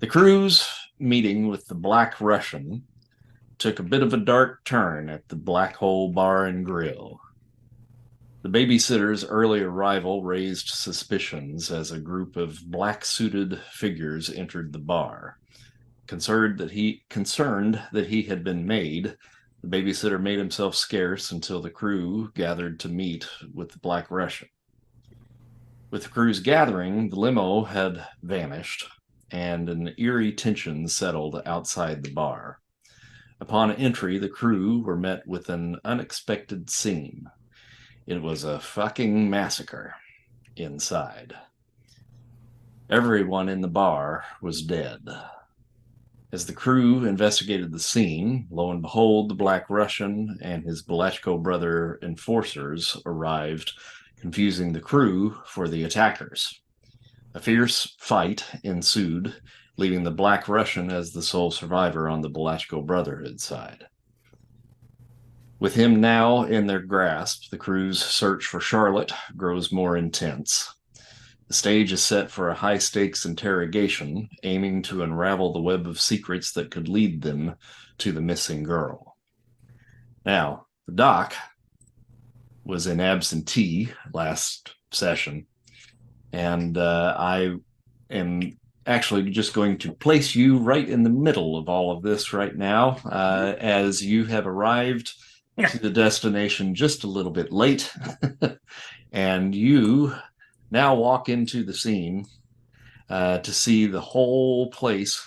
The crew's meeting with the Black Russian took a bit of a dark turn at the Black Hole Bar and Grill. The babysitter's early arrival raised suspicions as a group of black-suited figures entered the bar. Concerned that he had been made, the babysitter made himself scarce until the crew gathered to meet with the Black Russian. With the crew's gathering, the limo had vanished, and an eerie tension settled outside the bar. Upon entry, the crew were met with an unexpected scene. It was a fucking massacre inside. Everyone in the bar was dead. As the crew investigated the scene, lo and behold, the Black Russian and his Balashko brother enforcers arrived, confusing the crew for the attackers. A fierce fight ensued, leaving the Black Russian as the sole survivor on the Balashko Brotherhood side. With him now in their grasp, the crew's search for Charlotte grows more intense. The stage is set for a high-stakes interrogation, aiming to unravel the web of secrets that could lead them to the missing girl. Now, the doc was in absentee last session, and I am actually just going to place you right in the middle of all of this right now, as you have arrived to the destination just a little bit late, and you now walk into the scene to see the whole place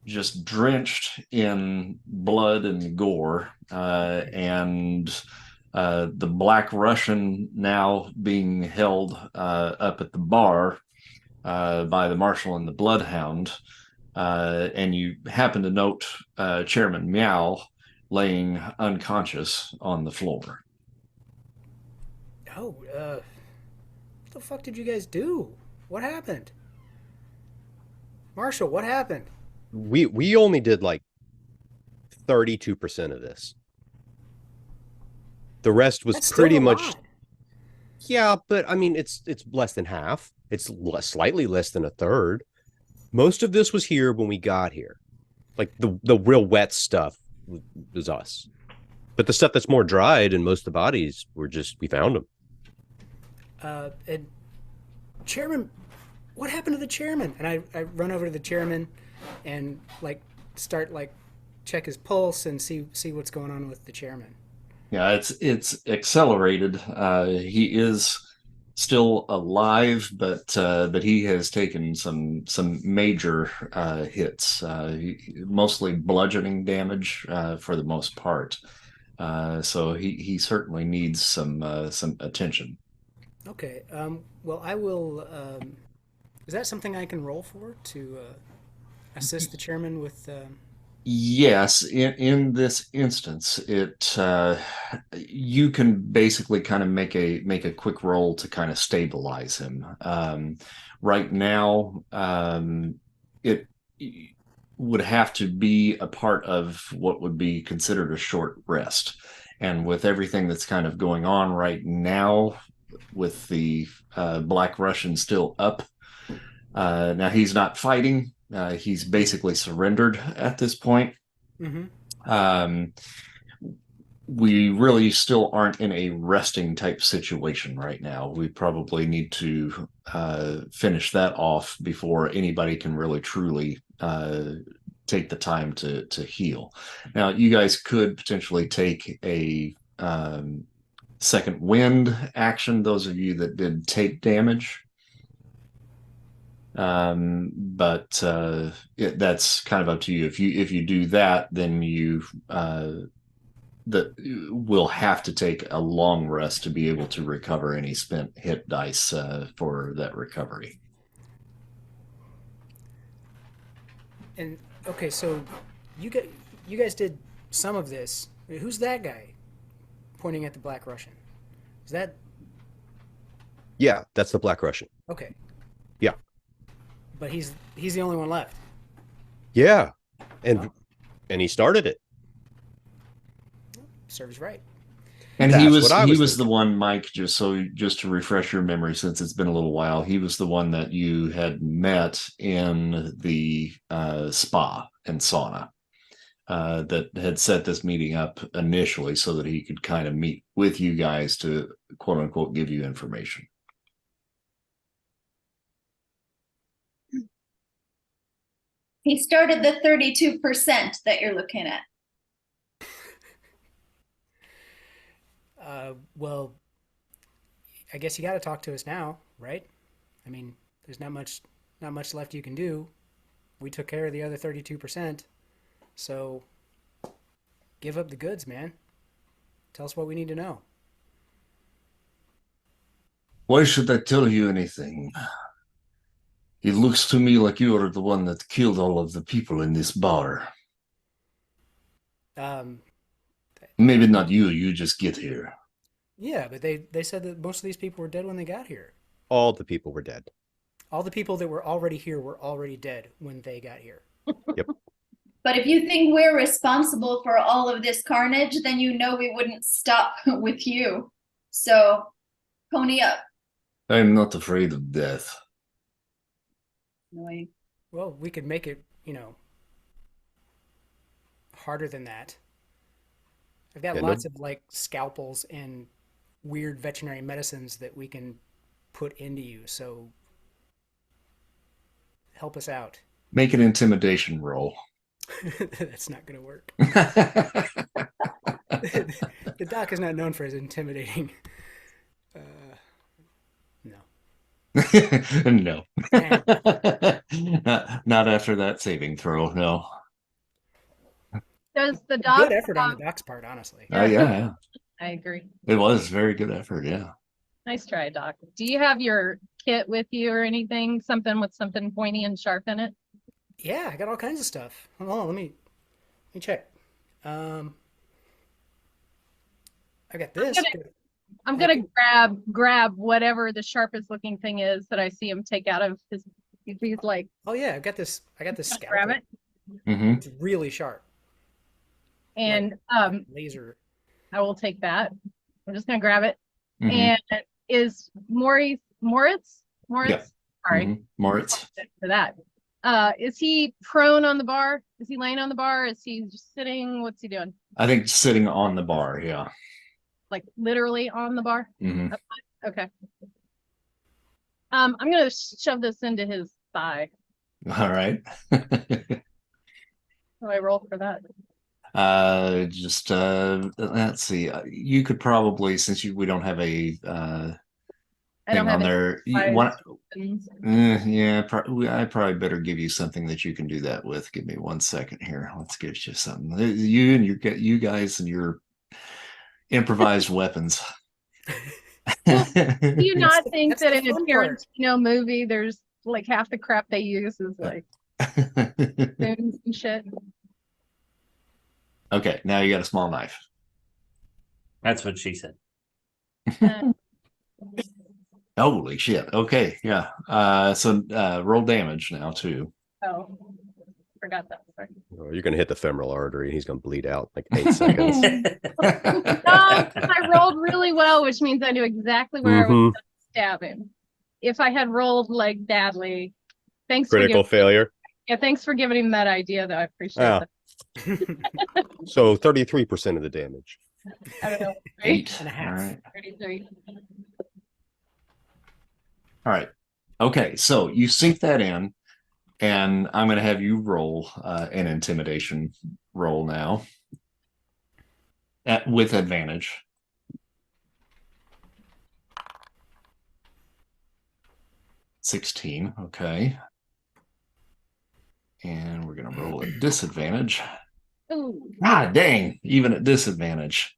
just drenched in blood and gore, and the Black Russian now being held up at the bar by the Marshal and the Bloodhound. And you happen to note Chairman Meow laying unconscious on the floor. Oh, what the fuck did you guys do? What happened? Marshall, what happened? We only did like 32% of this. The rest was That's still pretty a much, lot. yeah, but I mean it's less than half. It's slightly less than a third. Most of this was here when we got here. Like the real wet stuff was us. But the stuff that's more dried and most of the bodies were just we found them. And chairman, what happened to the chairman? And I run over to the chairman and like start like check his pulse and see what's going on with the chairman. Yeah, it's accelerated. He is still alive, but he has taken some major hits, mostly bludgeoning damage for the most part. So he certainly needs some attention. Okay. Well, I will. Is that something I can roll for to assist the chairman with? Yes, in this instance, it you can basically kind of make a quick roll to kind of stabilize him. Right now, it would have to be a part of what would be considered a short rest. And with everything that's kind of going on right now, with the Black Russian still up, now he's not fighting. He's basically surrendered at this point. Mm-hmm. Um, we really still aren't in a resting type situation right now. We probably need to finish that off before anybody can really truly take the time to heal. Now, you guys could potentially take a second wind action, those of you that did take damage. But that's kind of up to you. If you do that, then you that will have to take a long rest to be able to recover any spent hit dice for that recovery. And okay, so you got you guys did some of this. Who's that guy pointing at the Black Russian? Is that Yeah, that's the Black Russian. okay? Yeah. But he's the only one left. Yeah. And Oh, and he started it. serves right. And That's what I he was was the thinking. one, Mike, just to refresh your memory, since it's been a little while, he was the one that you had met in the spa and sauna, that had set this meeting up initially so that he could kind of meet with you guys to quote unquote give you information. He started the 32% that you're looking at. Well, I guess you got to talk to us now, right? I mean, there's not much left you can do. We took care of the other 32%. So give up the goods, man. Tell us what we need to know. Why should I tell you anything? It looks to me like you are the one that killed all of the people in this bar. Um, Maybe not you, you just get here. yeah, but they said that most of these people were dead when they got here. All the people were dead. All the people that were already here were already dead when they got here. Yep. But if you think we're responsible for all of this carnage, then you know we wouldn't stop with you. So, pony up. I am not afraid of death. Annoying. Well, we could make it, harder than that. I've got Yeah, lots of like scalpels and weird veterinary medicines that we can put into you. So help us out. Make an intimidation roll. That's not going to work. The doc is not known for his intimidating. No. No. Damn. Not after that saving throw, no. Does the dog Good effort on have- the doc's part, honestly. Yeah. I agree. It was very good effort, yeah. Nice try, Doc. Do you have your kit with you or anything? Something with something pointy and sharp in it? Yeah, I got all kinds of stuff. Hold on, let me check. I got this. I'm gonna grab whatever the sharpest looking thing is that I see him take out of his. He's like, Oh yeah, I got this scalpel. grab it, Mm-hmm. It's really sharp. and Laser. I will take that. I'm just gonna grab it. Mm-hmm. And is Moritz? Yeah. Sorry Mm-hmm. Moritz. for that. Is he prone on the bar? Is he laying on the bar? Is he just sitting? What's he doing? I think sitting on the bar, yeah. Like literally on the bar? Mm-hmm. Okay. I'm gonna shove this into his thigh. All right. So I roll for that. Let's see. You could probably, since we don't have a I don't thing have on any there. buttons. Yeah, I probably better give you something that you can do that with. Give me 1 second here. Let's give you something. You guys and your improvised weapons. Do you not think that's that the in a fun part. Tarantino movie, there's like half the crap they use is like spoons and shit? Okay, now you got a small knife. That's what she said. Uh, Holy shit. Okay, yeah. So roll damage now too. oh, forgot that. Sorry. Oh, you're gonna hit the femoral artery, and he's gonna bleed out like 8 seconds. I rolled really well, which means I knew exactly where I was Mhm. going to stab him. If I had rolled like badly, thanks Critical for failure. thanks for giving him that idea, though. I appreciate Yeah. that. So 33% of the damage. I don't know. 8 and a half. All right. 33. All right. Okay, so you sink that in, and I'm going to have you roll an intimidation roll now with advantage. $16. Okay. And we're going to roll at disadvantage. Ooh. Ah, dang, even at disadvantage.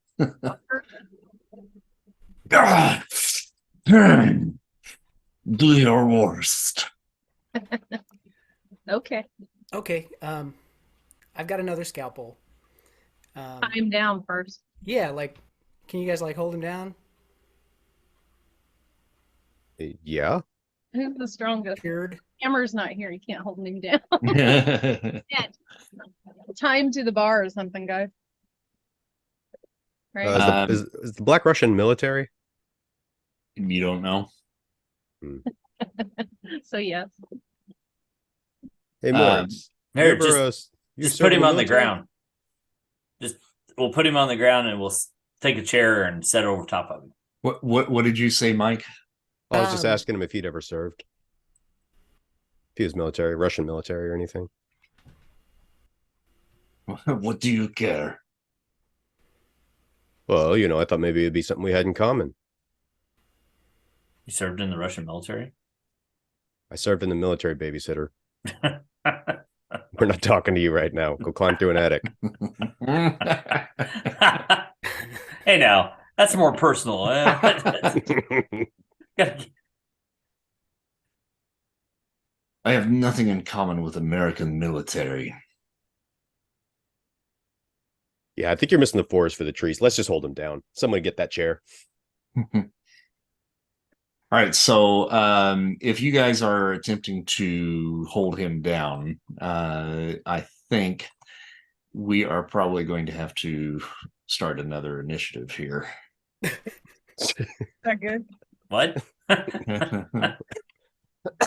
God. Do your worst. Okay. Okay. I've got another scalpel. Tie him down first. Yeah, like, can you guys like hold him down? Yeah. Who's the strongest? Cured. Hammer's not here. You can't hold him down. Okay. Tie him to the bar or something, guys. right? Is the Black Russian military? You don't know. So yes. Hey, Um, Moritz. Here, you ever, you just served put in him on the military? ground. We'll put him on the ground and we'll take a chair and set it over top of him. What did you say, Mike? I was just Um, asking him if he'd ever served. If he was military, Russian military or anything. What do you care? Well, I thought maybe it'd be something we had in common. You served in the Russian military? I served in the military, babysitter. We're not talking to you right now. Go climb through an attic. Hey, now that's more personal. I have nothing in common with American military. Yeah, I think you're missing the forest for the trees. Let's just hold him down. Somebody get that chair. All right, so if you guys are attempting to hold him down, I think we are probably going to have to start another initiative here. Is that good? What?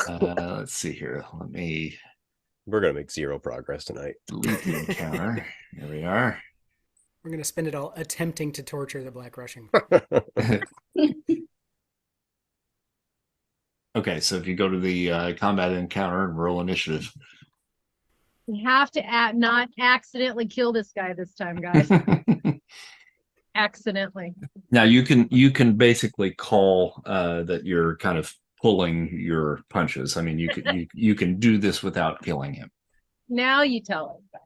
Let's see here. Let me We're gonna make zero progress tonight. delete the encounter. There we are. We're gonna spend it all attempting to torture the Black Russian. Okay, so if you go to the combat encounter and roll initiative. We have to not accidentally kill this guy this time, guys. Accidentally. Now you can basically call that you're kind of pulling your punches. I mean, you can do this without killing him. Now you tell us.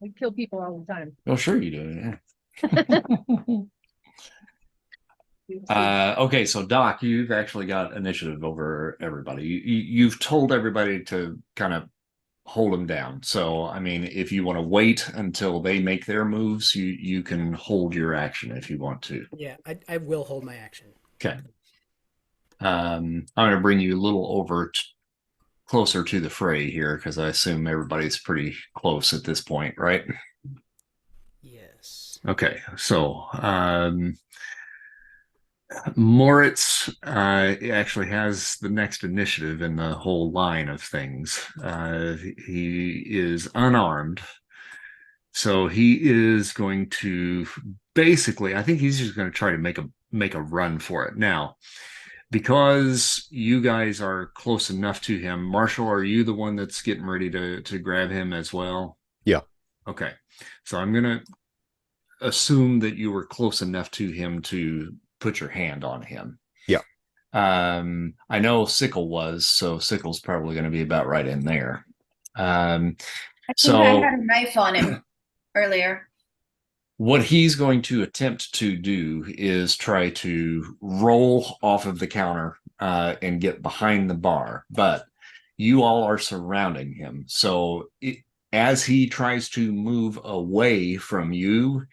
We kill people all the time. Oh, sure you do. Yeah. Okay, so Doc, you've actually got initiative over everybody. You've told everybody to kind of hold them down. So, I mean, if you want to wait until they make their moves, you can hold your action if you want to. Yeah, I will hold my action. Okay. I'm going to bring you a little over closer to the fray here because I assume everybody's pretty close at this point, right? Yes. Okay, so Moritz actually has the next initiative in the whole line of things. He is unarmed, so he is going to basically, I think he's just going to try to make a run for it. Now, because you guys are close enough to him, Marshall, are you the one that's getting ready to grab him as well? Yeah. Okay, so I'm going to assume that you were close enough to him to put your hand on him. Yeah. I know Sickle was, so Sickle's probably going to be about right in there. I think So I had a knife on him earlier. what he's going to attempt to do is try to roll off of the counter and get behind the bar, but you all are surrounding him. So as he tries to move away from you,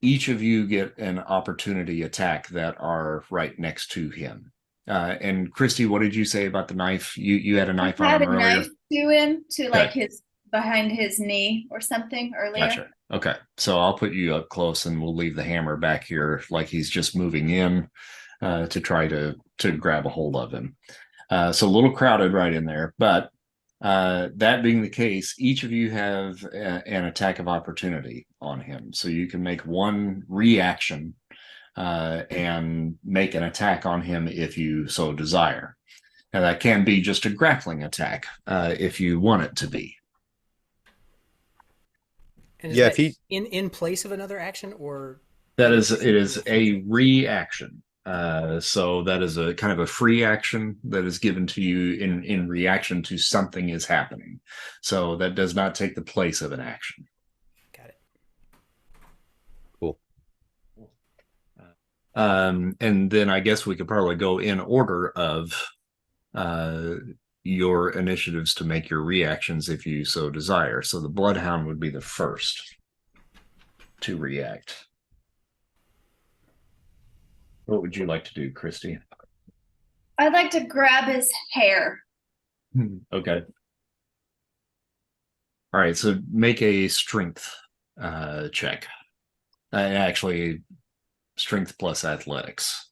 each of you get an opportunity attack that are right next to him. And Christy, what did you say about the knife? You had a knife I on had him a earlier? knife to him to like Okay. his behind his knee or something earlier. Gotcha. Okay. So I'll put you up close and we'll leave the hammer back here like he's just moving in to try to grab a hold of him. So a little crowded right in there, but that being the case, each of you have an attack of opportunity on him. So you can make one reaction and make an attack on him if you so desire. Now that can be just a grappling attack if you want it to be. And is Yeah, that if he- in place of another action or It is a reaction. So that is a kind of a free action that is given to you in reaction to something is happening. So that does not take the place of an action. got it. Cool. And then I guess we could probably go in order of your initiatives to make your reactions if you so desire. So the Bloodhound would be the first to react. What would you like to do, Christy? I'd like to grab his hair. Okay. All right, so make a strength check. Actually, strength plus athletics.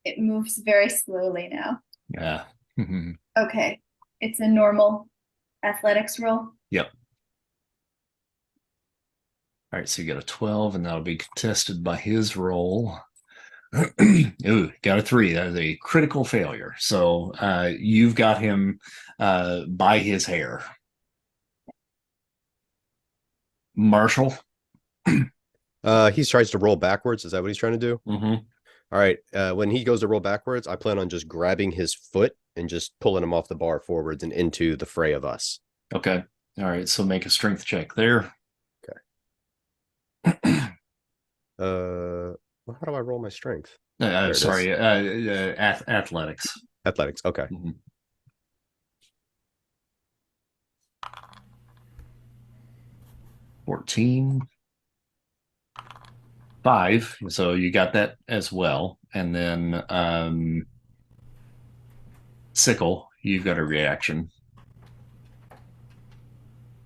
It moves very slowly now. Yeah. Okay. It's a normal athletics roll. Yep. All right, so you got a 12, and that'll be contested by his roll. Ooh, got a 3. That is a critical failure. So you've got him by his hair. Marshall. He tries to roll backwards. Is that what he's trying to do? Mm-hmm. All right. When he goes to roll backwards, I plan on just grabbing his foot and just pulling him off the bar forwards and into the fray of us. Okay. All right. So make a strength check there. Well, how do I roll my strength? Sorry. Athletics. Athletics. Okay. Mm-hmm. 14. 5. So you got that as well. And then Sickle, you've got a reaction.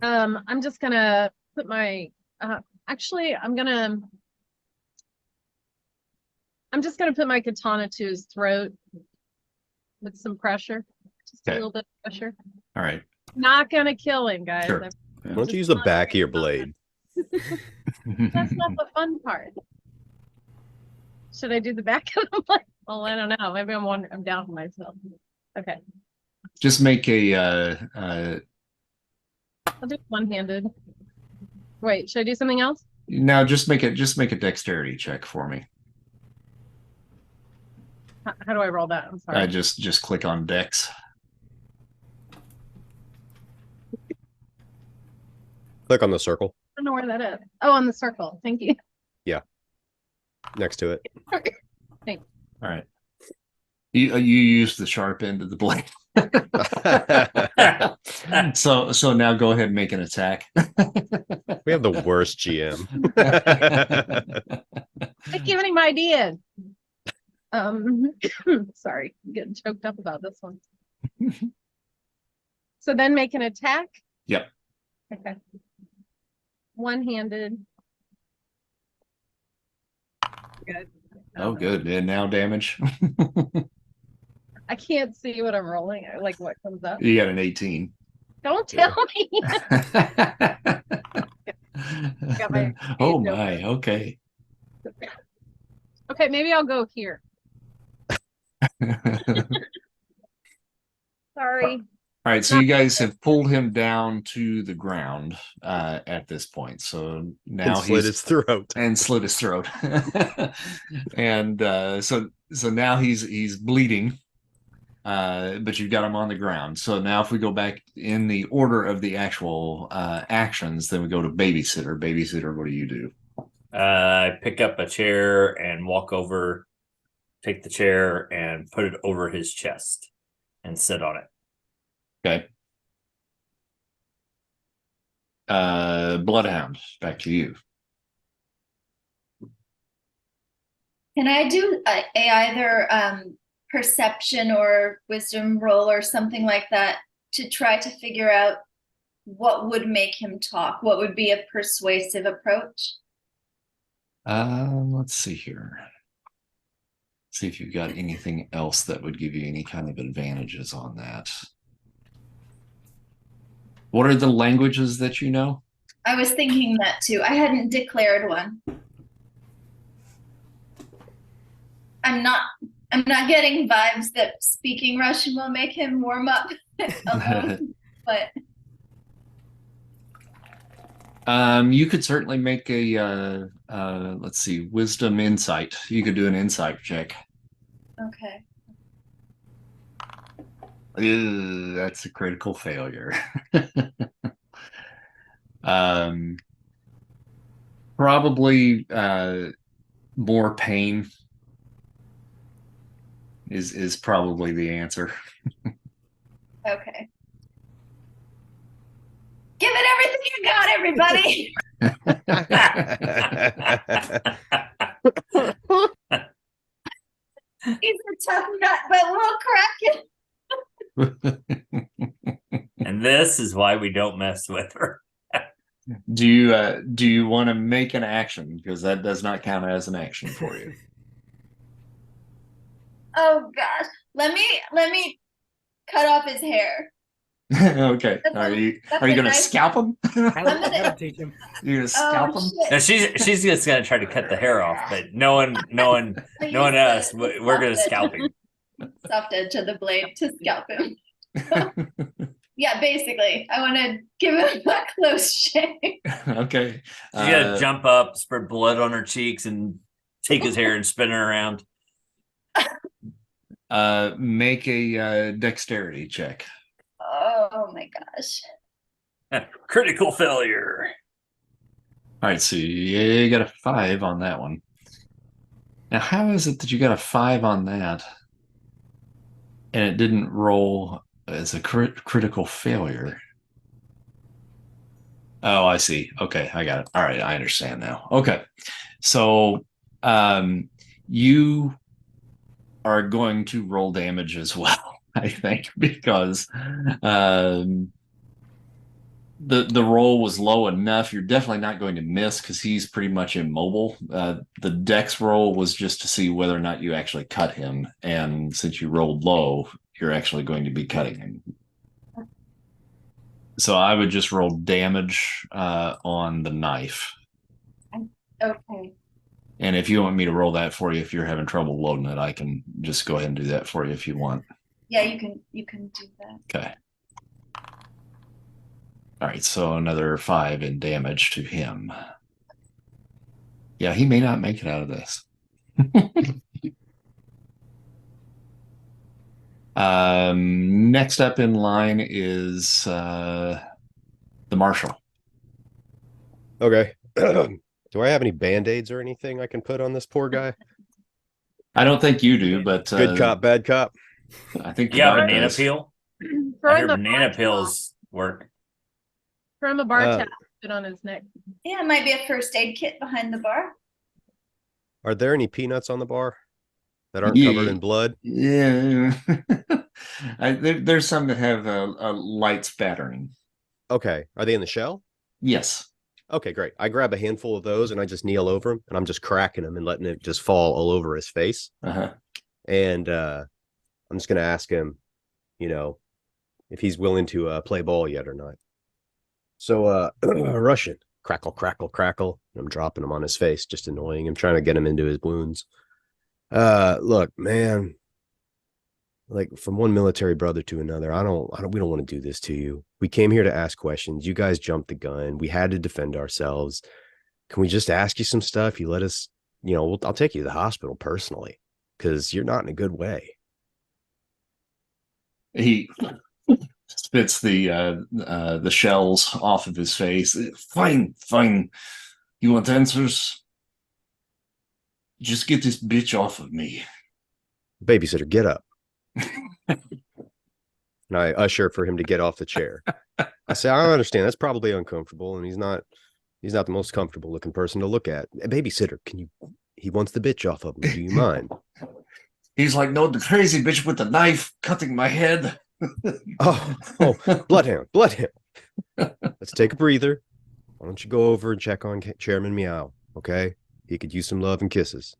I'm just gonna put my actually I'm just gonna put my katana to his throat with some pressure. Just a little bit of pressure. All right. Not gonna kill him, guys. Sure. Why don't you use the back of your blade? That's not the fun part. Should I do the back of the blade? Well, I don't know. Maybe I'm down for myself. Okay. Just make a I'll do one-handed. Wait, should I do something else? now just make a dexterity check for me. How do I roll that? I'm sorry. Just click on dex. Click on the circle. I don't know where that is. Oh, on the circle. Thank you. Yeah. Next to it. Thanks. All right. You use the sharp end of the blade. So now go ahead and make an attack. We have the worst GM. Quit giving him ideas. Sorry, I'm getting choked up about this one. So then make an attack? Yep. Okay. One-handed. Good. Oh, good. And now damage. I can't see what I'm rolling, like what comes up. You got an 18. Don't tell me. Oh my, okay. Okay, maybe I'll go here. Sorry. All right, so you guys have pulled him down to the ground at this point. So now And slit his throat. and slit his throat. And so now he's bleeding. But you've got him on the ground. So now if we go back in the order of the actual actions, then we go to babysitter. Babysitter, what do you do? I pick up a chair and walk over, take the chair and put it over his chest and sit on it. Okay. Bloodhound, back to you. Can I do either perception or wisdom roll or something like that to try to figure out what would make him talk? What would be a persuasive approach? Let's see here. See if you've got anything else that would give you any kind of advantages on that. What are the languages that you know? I was thinking that too. I hadn't declared one. I'm not getting vibes that speaking Russian will make him warm up alone, but you could certainly make a let's see, wisdom insight. You could do an insight check. okay. That's a critical failure. Probably more pain is probably the answer. Okay. Give it everything you got, everybody. He's a tough nut, but we'll crack it. And this is why we don't mess with her. Do you want to make an action? Because that does not count as an action for you. Oh gosh. Let me cut off his hair. Okay. That's Are a- you that's are you a gonna nice- scalp him? That'll teach him. You're gonna scalp Oh him? Now shit. she's just gonna try to cut the hair off, but no one I use else. the We're gonna soft scalp him. soft edge of the blade to scalp him. Yeah, basically. I want to give him a close shave. Okay. She's gonna jump up, spread blood on her cheeks, and take his hair and spin it around. Make a dexterity check. Oh my gosh. Critical failure. All right, so you got a 5 on that one. Now, how is it that you got a 5 on that and it didn't roll as a critical failure? Oh, I see. Okay, I got it. All right, I understand now. Okay, so you are going to roll damage as well, I think, because the roll was low enough. You're definitely not going to miss because he's pretty much immobile. The dex roll was just to see whether or not you actually cut him, and since you rolled low, you're actually going to be cutting him. So I would just roll damage on the knife. Okay. And if you want me to roll that for you, if you're having trouble loading it, I can just go ahead and do that for you if you want. Yeah, you can do that. Okay. All right, so another 5 in damage to him. Yeah, he may not make it out of this. Next up in line is the Marshal. Okay. Do I have any band-aids or anything I can put on this poor guy? I don't think you do, but Good cop, bad cop. I think Yeah, Bart banana does. peel. Throw I him hear a banana bar peels work. towel. Throw him a bar Uh, towel. Put on his neck. Yeah, it might be a first aid kit behind the bar. Are there any peanuts on the bar that aren't Yeah. covered in blood? Yeah. There's some that have a light spattering. Okay. Are they in the shell? Yes. Okay, great. I grab a handful of those and I just kneel over him and I'm just cracking him and letting it just fall all over his face. Uh-huh. And I'm just going to ask him, if he's willing to play ball yet or not. So, Russian, crackle, crackle, crackle. I'm dropping him on his face, just annoying him, trying to get him into his wounds. Look, man, like from one military brother to another, we don't want to do this to you. We came here to ask questions. You guys jumped the gun. We had to defend ourselves. Can we just ask you some stuff? You let us, I'll take you to the hospital personally because you're not in a good way. He spits the shells off of his face. Fine, fine. You want answers? Just get this bitch off of me. Babysitter, get up. And I usher for him to get off the chair. I say, I understand that's probably uncomfortable, and he's not the most comfortable looking person to look at. Babysitter, he wants the bitch off of him. Do you mind? He's like, no, the crazy bitch with the knife cutting my head. Oh, bloodhound. Let's take a breather. Why don't you go over and check on Chairman Meow, okay? He could use some love and kisses.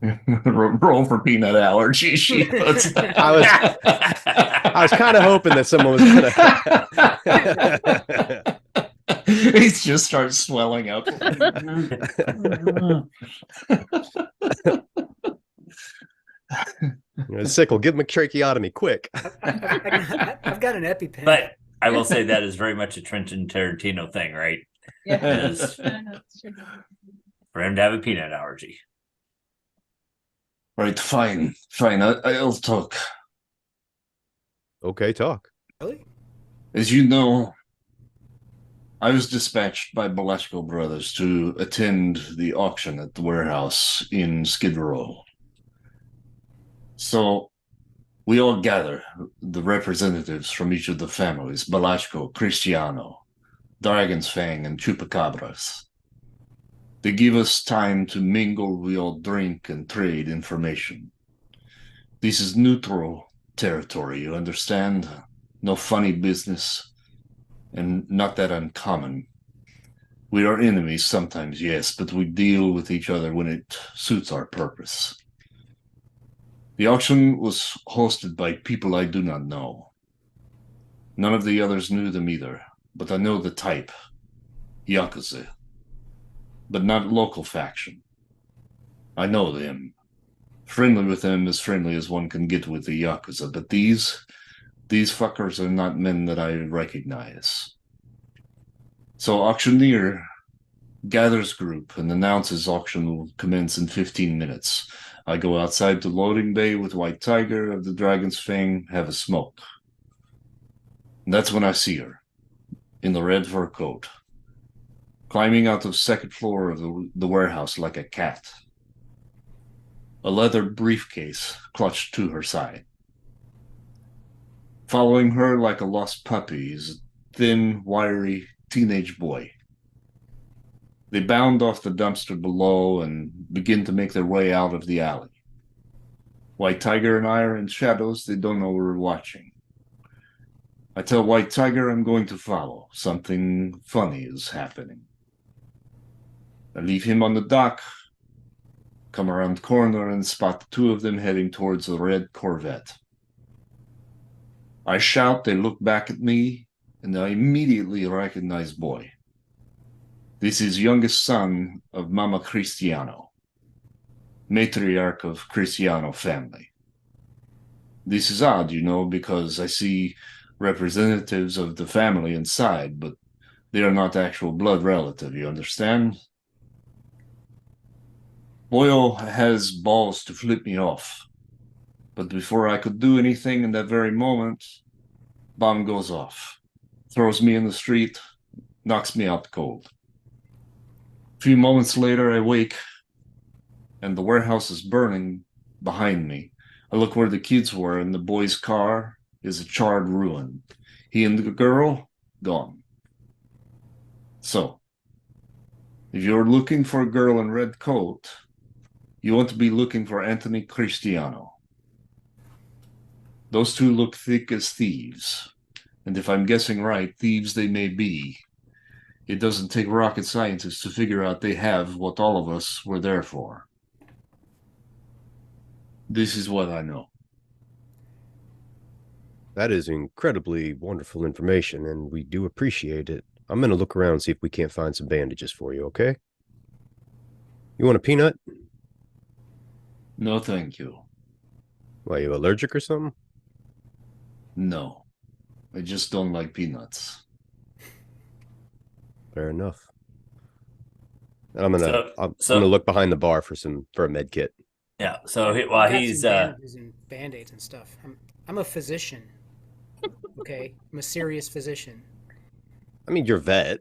Roll for peanut allergy. She puts. I was kind of hoping that someone was gonna. He just starts swelling up. Sickle, give him a tracheotomy quick. I've got an EpiPen. But I will say that is very much a Quentin Tarantino thing, right? Yeah. Is for him to have a peanut allergy. Right, fine. I'll talk. Okay, talk. Really? As you know, I was dispatched by Belasco Brothers to attend the auction at the warehouse in Skid Row. So we all gather, the representatives from each of the families, Belasco, Cristiano, Dragon's Fang, and Chupacabras. They give us time to mingle, we all drink and trade information. This is neutral territory, you understand? No funny business. and not that uncommon. We are enemies sometimes, yes, but we deal with each other when it suits our purpose. The auction was hosted by people I do not know. None of the others knew them either, but I know the type. Yakuza. But not local faction. I know them. Friendly with them, as friendly as one can get with the Yakuza, but these fuckers are not men that I recognize. So auctioneer gathers group and announces auction will commence in 15 minutes. I go outside to loading bay with White Tiger of the Dragon's Fang, have a smoke. And that's when I see her, in the red fur coat, climbing out of the second floor of the warehouse like a cat. A leather briefcase clutched to her side. Following her like a lost puppy is a thin, wiry teenage boy. They bound off the dumpster below and begin to make their way out of the alley. White Tiger and I are in shadows. They don't know we're watching. I tell White Tiger I'm going to follow. Something funny is happening. I leave him on the dock, come around the corner and spot the two of them heading towards the red Corvette. I shout, they look back at me, and I immediately recognize Boy. This is youngest son of Mama Cristiano, matriarch of Cristiano family. This is odd, because I see representatives of the family inside, but they are not actual blood relative, you understand? Boyle has balls to flip me off, but before I could do anything in that very moment, bomb goes off, throws me in the street, knocks me out cold. A few moments later, I wake, and the warehouse is burning behind me. I look where the kids were, and the boy's car is a charred ruin. He and the girl, gone. So, if you're looking for a girl in red coat, you want to be looking for Anthony Cristiano. Those two look thick as thieves. And if I'm guessing right, thieves they may be. It doesn't take rocket scientists to figure out they have what all of us were there for. This is what I know. That is incredibly wonderful information, and we do appreciate it. I'm going to look around and see if we can't find some bandages for you, okay? You want a peanut? No, thank you. Why, you allergic or something? No. I just don't like peanuts. Fair enough. I'm gonna look behind the bar for a med kit. Yeah. So I've while got he's some bandages and band-aids and stuff. I'm a physician. Okay, I'm a serious physician. I mean, you're vet.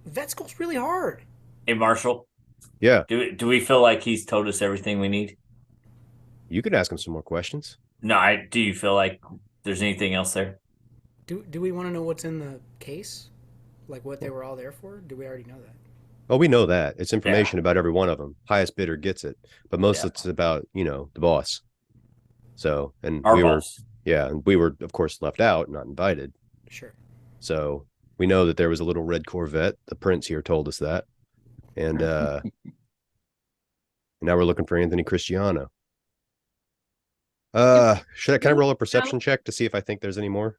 Vet school's really hard. hey Marshall, Yeah, do we feel like he's told us everything we need? you could ask him some more questions. No, do you feel like there's anything else there? Do we want to know what's in the case? Like what they were all there for? Do we already know that? Oh, we know that. It's information about every one of them. Highest bidder gets it. But most of it's about, the boss. So, and Our boss. and we were, of course, left out, not invited. Sure. So we know that there was a little red Corvette. The prince here told us that. And now we're looking for Anthony Cristiano. Can I roll a perception check to see if I think there's any more?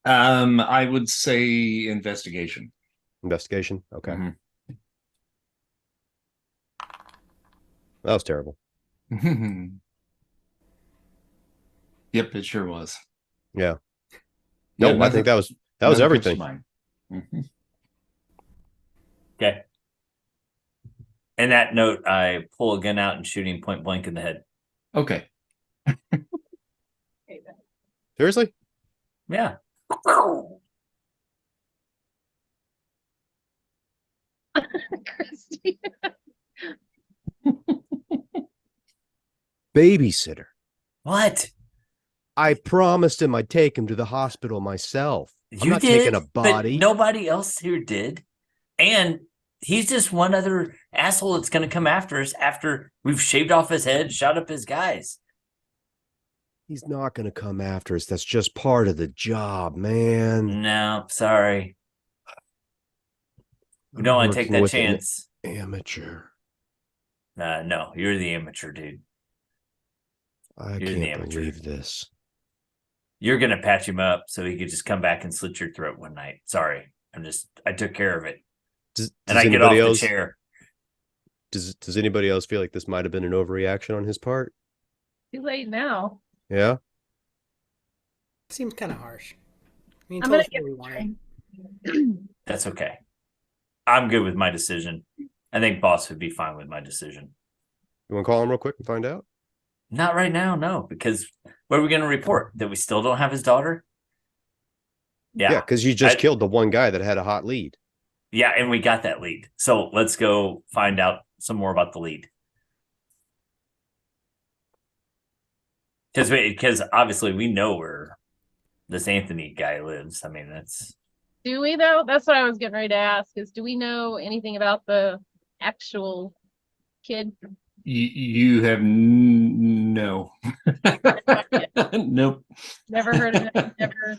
I would say investigation. Investigation? Okay. Mhm. That was terrible. Yep, it sure was. Yeah. Yeah, No, I think that was everything. Mhm. Okay. And that note, I pull a gun out and shoot him point blank in the head. Okay. Seriously? Yeah. Christy. Babysitter. What? I promised him I'd take him to the hospital myself. I'm You not did, taking a body. but nobody else here did. And he's just one other asshole that's going to come after us after we've shaved off his head, shot up his guys. He's not going to come after us. That's just part of the job, man. No, sorry. We I'm don't want to take working that with an chance. amateur. No, you're the amateur, dude. I You're the can't amateur. believe this. You're gonna patch him up so he could just come back and slit your throat one night. Sorry. I took care of it. And I get off the chair. Does anybody else feel like this might have been an overreaction on his part? Too late now. Yeah. Seems kind of harsh. I mean, I'm told gonna us what we wanted. That's okay. I'm good with my decision. I think boss would be fine with my decision. You want to call him real quick and find out? Not right now, no, because what are we going to report? That we still don't have his daughter? Yeah, because you just killed the one guy that had a hot lead. Yeah, and we got that lead. So let's go find out some more about the lead. Because obviously we know where this Anthony guy lives. I mean, that's... Do we though? That's what I was getting ready to ask, is do we know anything about the actual kid? You have no. Nope. Never heard of it. Never.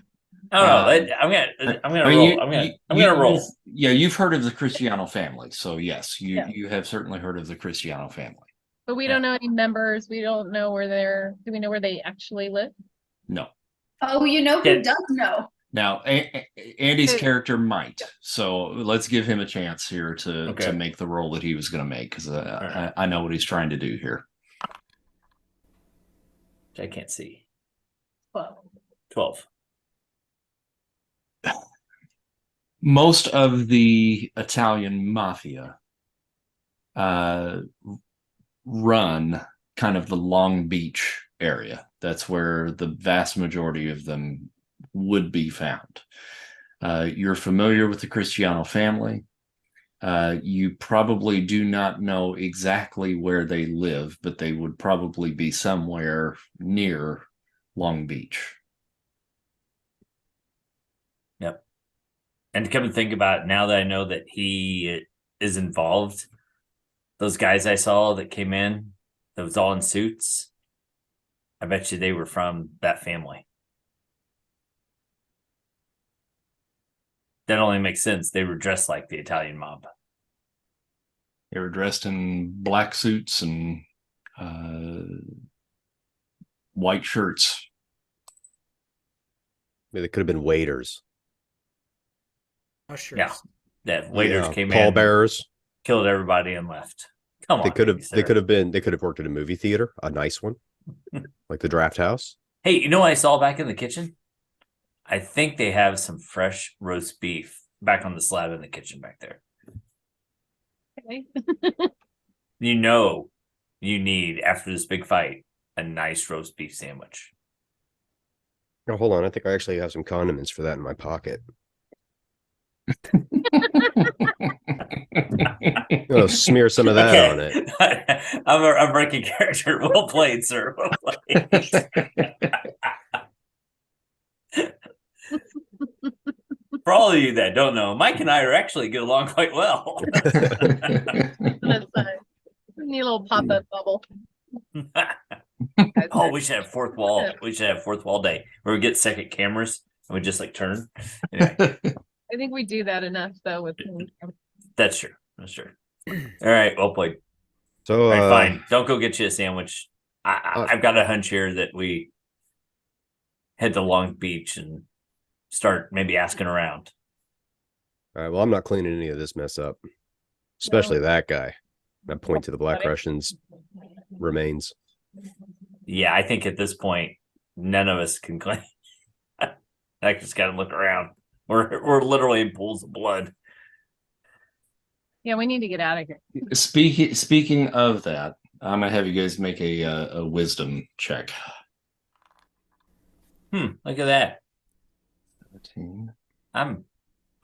Oh no, I'm gonna roll. I'm gonna roll. Yeah, you've heard of the Cristiano family, so yes, you have certainly heard of the Cristiano family. But we don't know any members. We don't know where they're. Do we know where they actually live? No. Oh, you know who does know? Now, Andy's character might, so let's give him a chance here to make the role that he was going to make, because I know what he's trying to do here. I can't see. 12. Most of the Italian mafia run kind of the Long Beach area. That's where the vast majority of them would be found. You're familiar with the Cristiano family. You probably do not know exactly where they live, but they would probably be somewhere near Long Beach. Yep. And to come and think about it, now that I know that he is involved, those guys I saw that came in, that was all in suits, I bet you they were from that family. That only makes sense. They were dressed like the Italian mob. They were dressed in black suits and white shirts. Maybe they could have been waiters. Ushers. Yeah. That waiters came in, pallbearers, killed everybody and left. Come on. They could have worked at a movie theater, a nice one, like the Draft House. Hey, you know what I saw back in the kitchen? I think they have some fresh roast beef back on the slab in the kitchen back there. Okay. You know, you need, after this big fight, a nice roast beef sandwich. Oh, hold on. I think I actually have some condiments for that in my pocket. Oh, smear some of that on it. I'm breaking character. Well played, sir. Well played. For all of you that don't know, Mike and I actually get along quite well. Need a little pop-up bubble. Oh, we should have fourth wall. We should have fourth wall day where we get second cameras and we just like turn. Anyway. I think we do that enough though. With That's true. That's true. All right, well played. So right, fine. Don't go get you a sandwich. I've got a hunch here that we head to Long Beach and start maybe asking around. All right. Well, I'm not cleaning any of this mess up, especially that guy. I point to the Black Russian's remains. Yeah, I think at this point, none of us can claim. I just got to look around. We're literally in pools of blood. Yeah, we need to get out of here. Speaking of that, I'm gonna have you guys make a wisdom check. Look at that. 17. I'm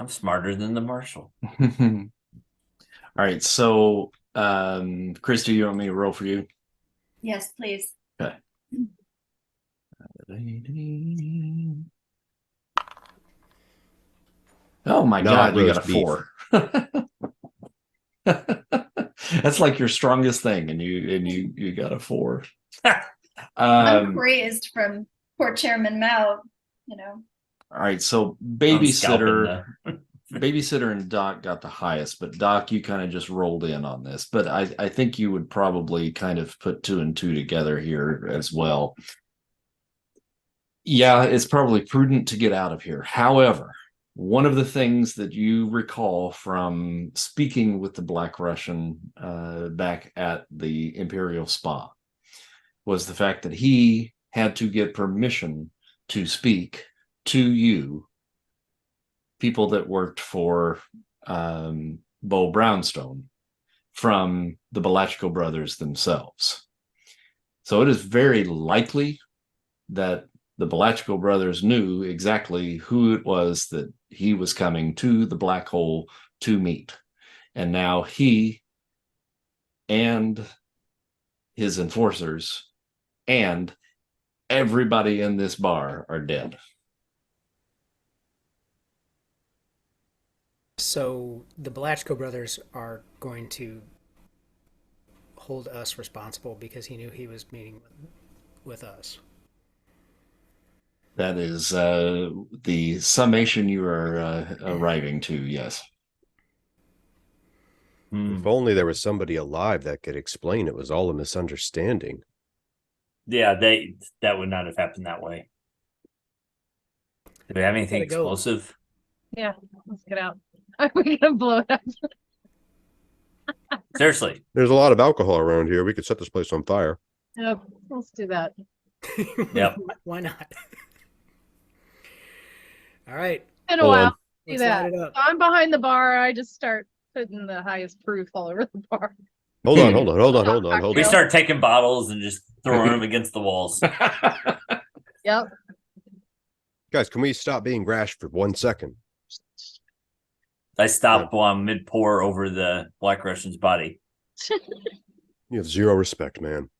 smarter than the Marshal. All right, so Christy, you want me to roll for you? Yes, please. Okay. Oh my God, you got a 4. That's like your strongest thing, and you got a 4. I'm Um, crazed from poor Chairman Mao, you know. all right, so I'm scalping babysitter and Doc got the highest, but Doc, you kind of just rolled in on this. But I think you would probably kind of put two and two together here as well. Yeah, it's probably prudent to get out of here. However, one of the things that you recall from speaking with the Black Russian back at the Imperial Spa was the fact that he had to get permission to speak to you, people that worked for Beau Brownstone, from the Belachko brothers themselves. So it is very likely that the Belachko brothers knew exactly who it was that he was coming to the black hole to meet. And now he and his enforcers and everybody in this bar are dead. So the Belachko brothers are going to hold us responsible because he knew he was meeting with us. That is the summation you are arriving to, yes. If only there was somebody alive that could explain it was all a misunderstanding. Yeah, that would not have happened that way. Do we have anything Gotta go. explosive? Yeah, let's get out. Are we gonna blow it up? Seriously. There's a lot of alcohol around here. We could set this place on fire. Yep, let's do that. Yep. Why not? All right. In a Hold while, on. do Let's that. light it up. So I'm behind the bar. I just start putting the highest proof all over the bar. Hold on. We start taking bottles and just throwing them against the walls. Yep. Guys, can we stop being rash for 1 second? I stop while I'm mid pour over the Black Russian's body. You have zero respect, man.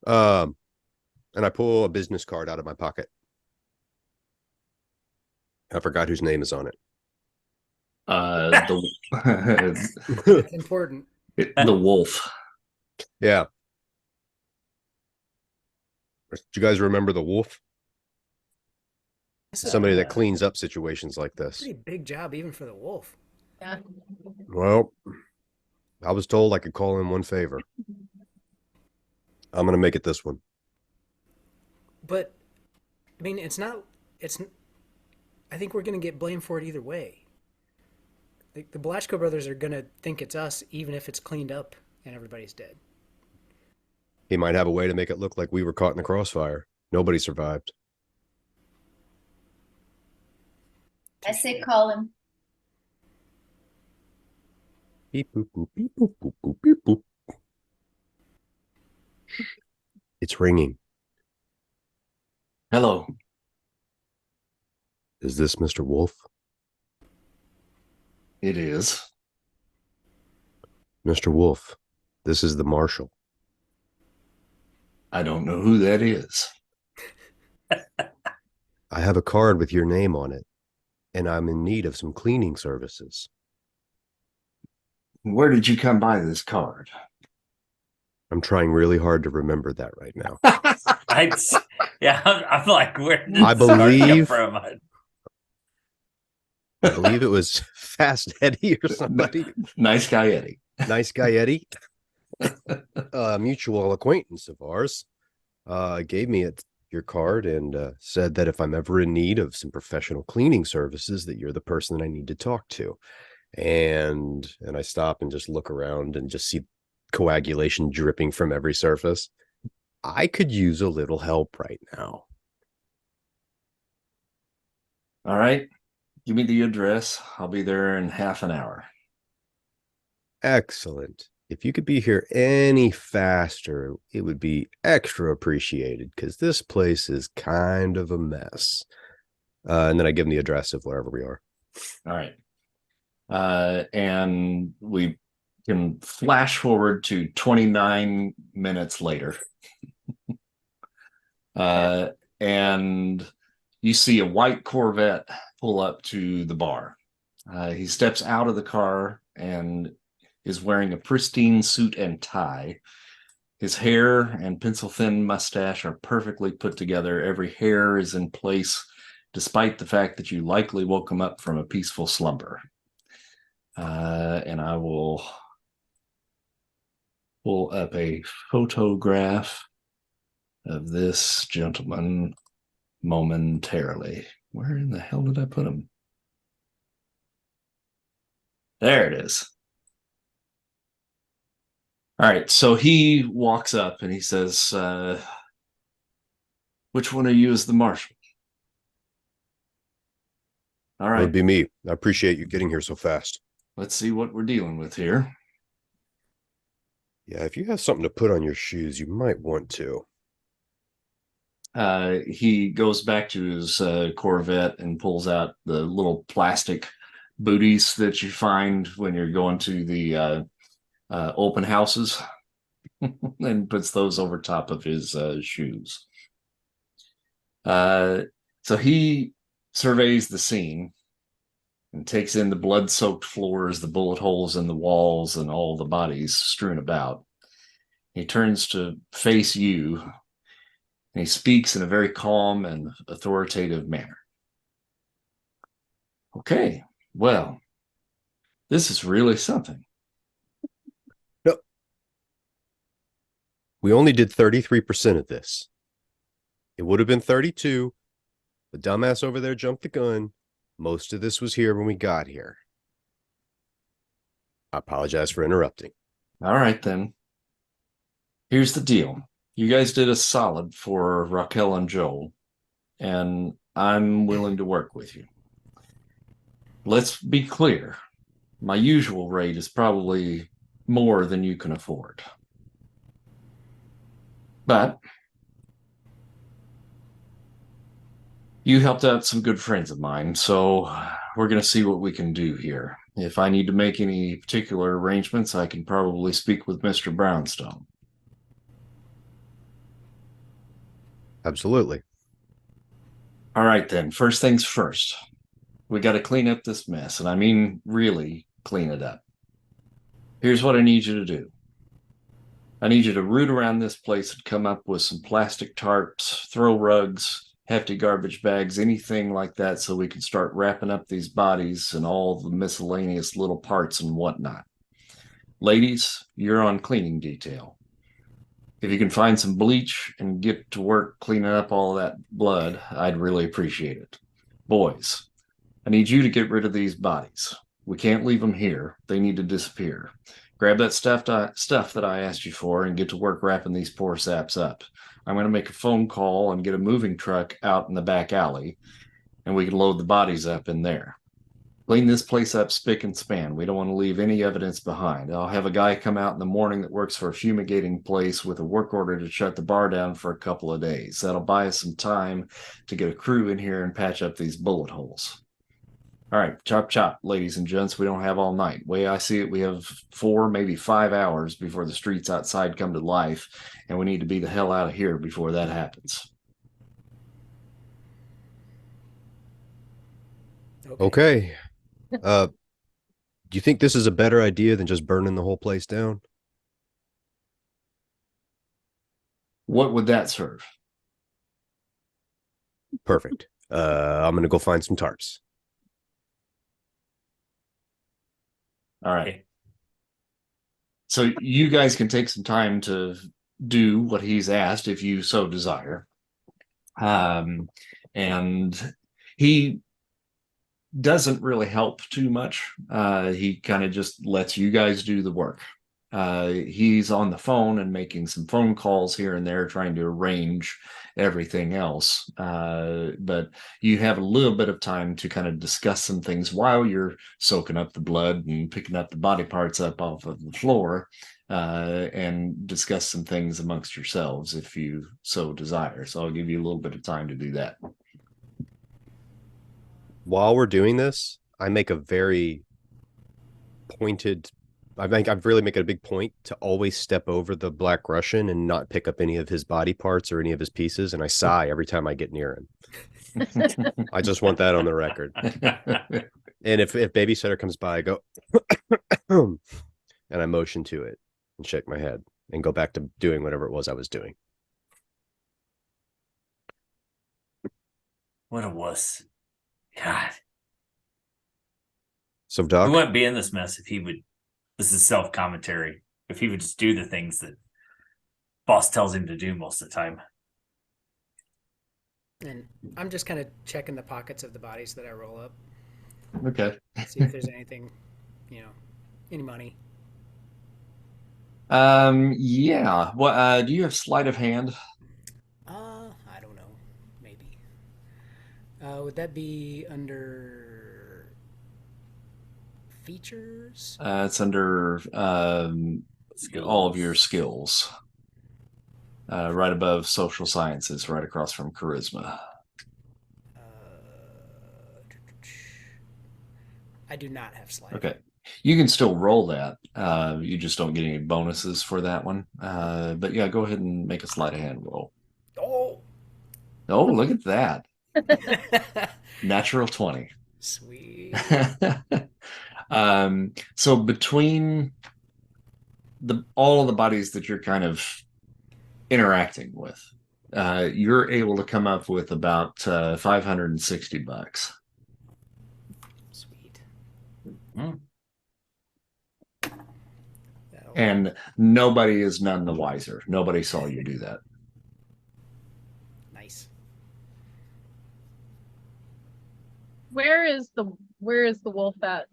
And I pull a business card out of my pocket. I forgot whose name is on it. It's important. The wolf. Yeah. Do you guys remember the wolf? This is Somebody a that cleans up situations like this. pretty big job even for the wolf. Yeah. Well, I was told I could call in one favor. I'm going to make it this one. But I mean, it's I think we're going to get blamed for it either way. Like, the Belachko brothers are going to think it's us even if it's cleaned up and everybody's dead. He might have a way to make it look like we were caught in the crossfire. Nobody survived. I say call him. Beep, boop, boop, beep, boop, boop, boop, beep, boop. It's ringing. Hello. Is this Mr. Wolf? It is. Mr. Wolf, this is the Marshal. I don't know who that is. I have a card with your name on it, and I'm in need of some cleaning services. Where did you come by this card? I'm trying really hard to remember that right now. I'm like, where did I this card come believe- from? I believe it was Fast Eddie or somebody. Nice guy, Eddie. Nice guy Eddie. A mutual acquaintance of ours gave me your card and said that if I'm ever in need of some professional cleaning services, that you're the person that I need to talk to. And I stop and just look around and just see coagulation dripping from every surface. I could use a little help right now. All right. Give me the address. I'll be there in half an hour. Excellent. If you could be here any faster, it would be extra appreciated because this place is kind of a mess. And then I give them the address of wherever we are. All right. And we can flash forward to 29 minutes later. And you see a white Corvette pull up to the bar. He steps out of the car and is wearing a pristine suit and tie. His hair and pencil-thin mustache are perfectly put together. Every hair is in place, despite the fact that you likely woke him up from a peaceful slumber. And I will pull up a photograph of this gentleman momentarily. Where in the hell did I put him? There it is. All right, so he walks up and he says, which one of you is the marshal? All That right, would be me. I appreciate you getting here so fast. let's see what we're dealing with here. Yeah, if you have something to put on your shoes, you might want to. He goes back to his Corvette and pulls out the little plastic booties that you find when you're going to the open houses and puts those over top of his shoes. So he surveys the scene and takes in the blood-soaked floors, the bullet holes in the walls, and all the bodies strewn about. He turns to face you, and he speaks in a very calm and authoritative manner. Okay, well, this is really something. No. We only did 33% of this. It would have been 32. The dumbass over there jumped the gun. Most of this was here when we got here. I apologize for interrupting. All right, then. Here's the deal. You guys did a solid for Raquel and Joel, and I'm willing to work with you. Let's be clear. My usual rate is probably more than you can afford. But you helped out some good friends of mine, so we're going to see what we can do here. If I need to make any particular arrangements, I can probably speak with Mr. Brownstone. Absolutely. All right, then. First things first. We got to clean up this mess, and I mean really clean it up. Here's what I need you to do. I need you to root around this place and come up with some plastic tarps, throw rugs, hefty garbage bags, anything like that, so we can start wrapping up these bodies and all the miscellaneous little parts and whatnot. Ladies, you're on cleaning detail. If you can find some bleach and get to work cleaning up all that blood, I'd really appreciate it. Boys, I need you to get rid of these bodies. We can't leave them here. They need to disappear. Grab that stuff that I asked you for and get to work wrapping these poor saps up. I'm going to make a phone call and get a moving truck out in the back alley, and we can load the bodies up in there. Clean this place up spick and span. We don't want to leave any evidence behind. I'll have a guy come out in the morning that works for a fumigating place with a work order to shut the bar down for a couple of days. That'll buy us some time to get a crew in here and patch up these bullet holes. All right, chop, chop, ladies and gents. We don't have all night. Way I see it, we have 4, maybe 5 hours before the streets outside come to life, and we need to be the hell out of here before that happens. Okay. Do you think this is a better idea than just burning the whole place down? What would that serve? Perfect. I'm going to go find some tarps. All right. So you guys can take some time to do what he's asked if you so desire. And he doesn't really help too much. He kind of just lets you guys do the work. He's on the phone and making some phone calls here and there, trying to arrange everything else. But you have a little bit of time to kind of discuss some things while you're soaking up the blood and picking up the body parts up off of the floor, and discuss some things amongst yourselves if you so desire. So I'll give you a little bit of time to do that. While we're doing this, I make a very pointed, I really make it a big point to always step over the Black Russian and not pick up any of his body parts or any of his pieces. And I sigh every time I get near him. I just want that on the record. And if babysitter comes by, I go, and I motion to it and shake my head. and go back to doing whatever it was I was doing. What a wuss. God. So, He Doc, wouldn't be in this mess if he would. This is self-commentary. If he would just do the things that boss tells him to do most of the time. And I'm just kind of checking the pockets of the bodies that I roll up, Okay. see if there's anything, any money. Yeah. Do you have sleight of hand? I don't know, maybe. Would that be under features? It's under all of your skills. Right above social sciences, right across from charisma. I do not have sleight. Okay. You can still roll that. You just don't get any bonuses for that one. But yeah, go ahead and make a sleight of hand roll. Oh, Oh, look at that. Natural 20. sweet. So between all of the bodies that you're kind of interacting with, you're able to come up with about $560. Sweet. Hmm. And nobody is none the wiser. Nobody saw you do that. Nice. Where is the wolf at?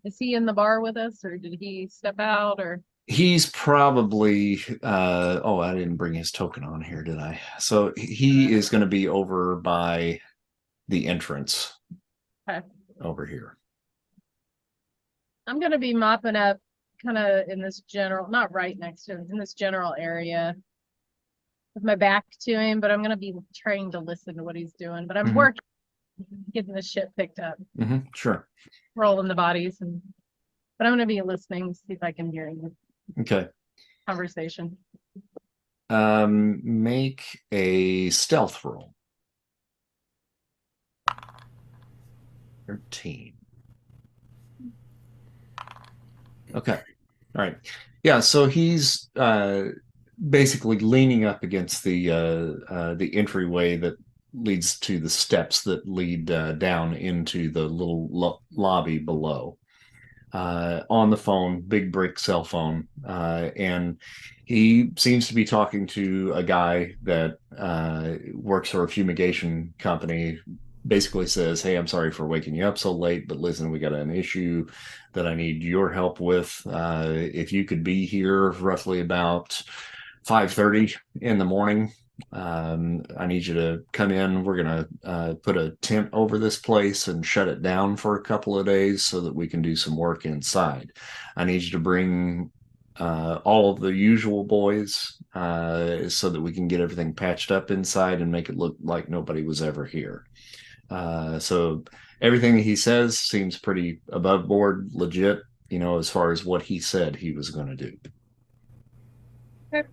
Is he in the bar with us, or did he step out? Or He's probably I didn't bring his token on here, did I? So he is going to be over by the entrance. Okay. Over here. I'm gonna be mopping up kind of in this general, not right next to him, in this general area with my back to him, but I'm gonna be trying to listen to what he's doing. But I'm working, getting the shit picked up, Sure. rolling the bodies, but I'm gonna be listening, see if I can hear him. Okay. Conversation. Make a stealth roll. 13. Okay. All right. Yeah, so he's basically leaning up against the entryway that leads to the steps that lead down into the little lobby below. On the phone, big brick cell phone, and he seems to be talking to a guy that works for a fumigation company. Basically says, "Hey, I'm sorry for waking you up so late, but listen, we got an issue that I need your help with. If you could be here roughly about 5:30 in the morning, I need you to come in. We're gonna put a tent over this place and shut it down for a couple of days so that we can do some work inside. I need you to bring all of the usual boys so that we can get everything patched up inside and make it look like nobody was ever here." So everything he says seems pretty above board, legit, as far as what he said he was going to do. Okay.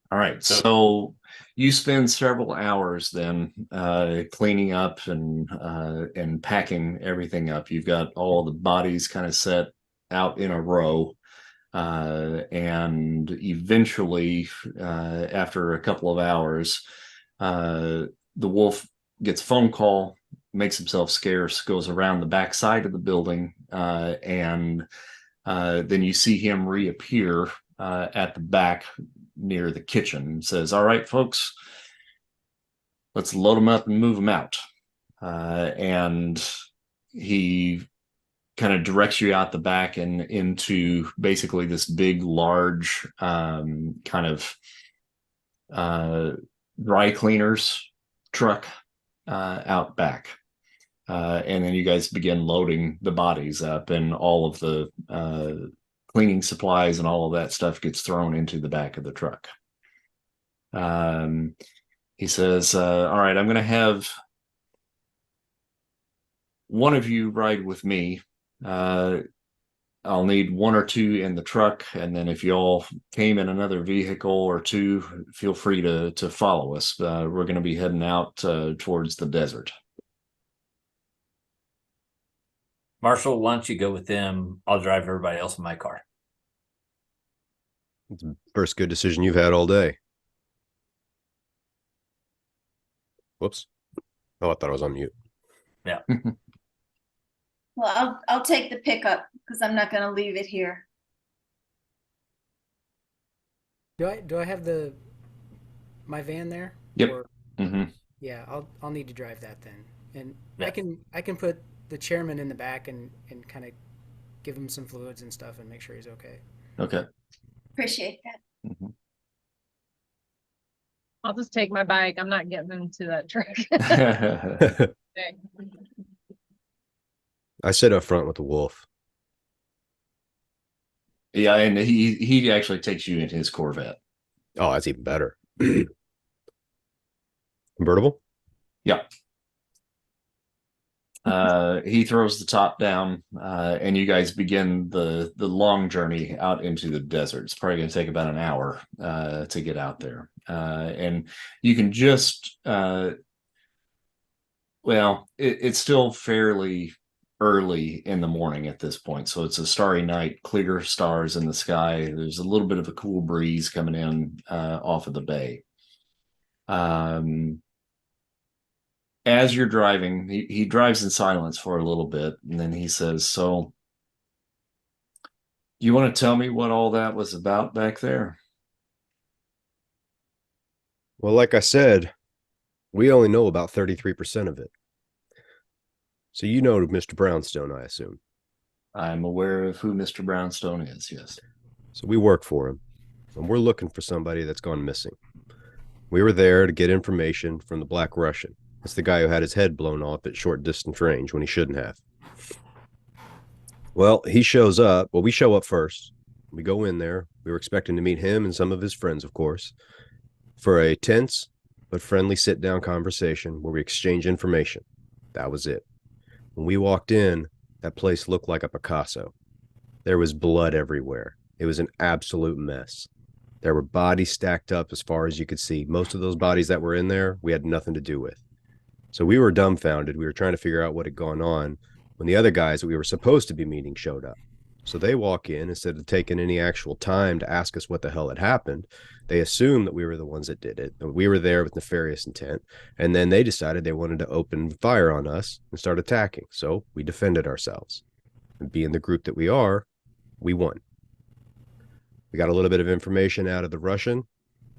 All right. So you spend several hours then cleaning up and packing everything up. You've got all the bodies kind of set out in a row. And eventually, after a couple of hours, the wolf gets a phone call, makes himself scarce, goes around the back side of the building, and then you see him reappear at the back near the kitchen and says, "All right, folks, let's load them up and move them out." And he kind of directs you out the back and into basically this big, large kind of dry cleaners truck out back. And then you guys begin loading the bodies up, and all of the cleaning supplies and all of that stuff gets thrown into the back of the truck. He says, "All right, I'm going to have one of you ride with me. I'll need one or two in the truck, and then if you all came in another vehicle or two, feel free to follow us. We're going to be heading out towards the desert." Marshall, why don't you go with them? I'll drive everybody else in my car. It's the first good decision you've had all day. Whoops. Oh, I thought I was on mute. Yeah. Well, I'll take the pickup because I'm not going to leave it here. Do I have the my van there? Yep. Or Hmm. yeah, I'll need to drive that then. And Yeah. I can put the chairman in the back and kind of give him some fluids and stuff and make sure he's okay. Okay. Appreciate that. Mhm. I'll just take my bike. I'm not getting into that truck. Okay. I sit up front with the wolf. Yeah, and he actually takes you in his Corvette. Oh, that's even better. Convertible? Yeah. He throws the top down, and you guys begin the long journey out into the desert. It's probably going to take about an hour to get out there, and you can just it's still fairly early in the morning at this point, so it's a starry night, clear stars in the sky. There's a little bit of a cool breeze coming in off of the bay. As you're driving, he drives in silence for a little bit, and then he says, "So, you want to tell me what all that was about back there?" Well, like I said, we only know about 33% of it. So you know Mr. Brownstone, I assume. I'm aware of who Mr. Brownstone is, yes. So we work for him, and we're looking for somebody that's gone missing. We were there to get information from the Black Russian. It's the guy who had his head blown off at short distance range when he shouldn't have. Well, he shows up. Well, we show up first. We go in there. We were expecting to meet him and some of his friends, of course, for a tense but friendly sit down conversation where we exchange information. That was it. When we walked in, that place looked like a Picasso. There was blood everywhere. It was an absolute mess. There were bodies stacked up as far as you could see. Most of those bodies that were in there, we had nothing to do with. So we were dumbfounded. We were trying to figure out what had gone on when the other guys that we were supposed to be meeting showed up. So they walk in, instead of taking any actual time to ask us what the hell had happened, they assumed that we were the ones that did it. We were there with nefarious intent. And then they decided they wanted to open fire on us and start attacking. So we defended ourselves. And being the group that we are, we won. We got a little bit of information out of the Russian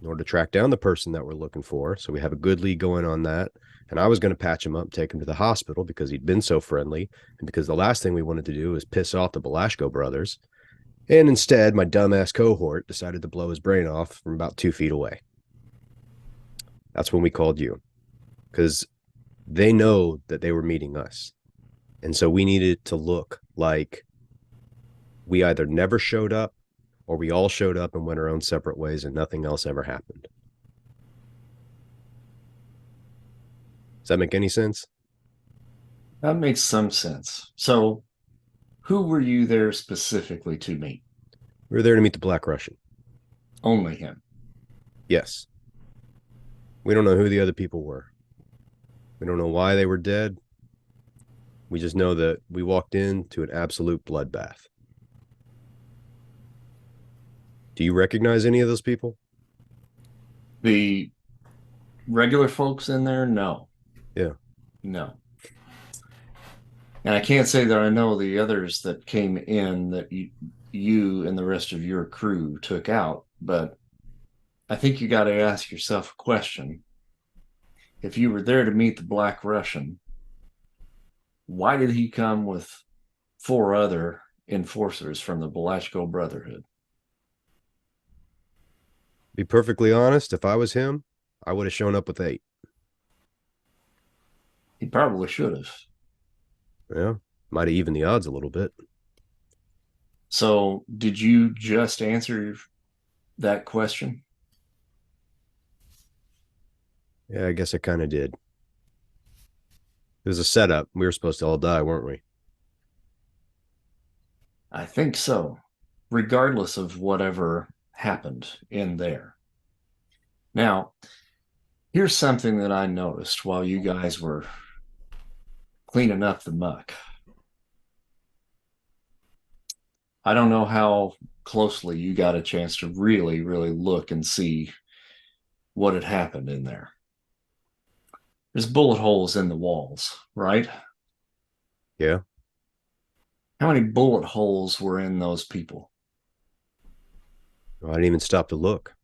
in order to track down the person that we're looking for. So we have a good lead going on that. And I was going to patch him up, take him to the hospital because he'd been so friendly. And because the last thing we wanted to do was piss off the Belashko brothers. And instead, my dumbass cohort decided to blow his brain off from about 2 feet away. That's when we called you, because they know that they were meeting us. And so we needed to look like we either never showed up or we all showed up and went our own separate ways and nothing else ever happened. Does that make any sense? That makes some sense. So, who were you there specifically to meet? We were there to meet the Black Russian. Only him. Yes. We don't know who the other people were. We don't know why they were dead. We just know that we walked into an absolute bloodbath. Do you recognize any of those people? The regular folks in there? No. Yeah. No. And I can't say that I know the others that came in that you and the rest of your crew took out, but I think you got to ask yourself a question. If you were there to meet the Black Russian, why did he come with 4 other enforcers from the Belashko Brotherhood? Be perfectly honest, if I was him, I would have shown up with 8. He probably should have. Yeah, might have evened the odds a little bit. So, did you just answer that question? Yeah, I guess I kind of did. It was a setup. We were supposed to all die, weren't we? I think so, regardless of whatever happened in there. Now, here's something that I noticed while you guys were cleaning up the muck. I don't know how closely, you got a chance to really, really look and see what had happened in there. There's bullet holes in the walls, right? Yeah. How many bullet holes were in those people? Well, I didn't even stop to look.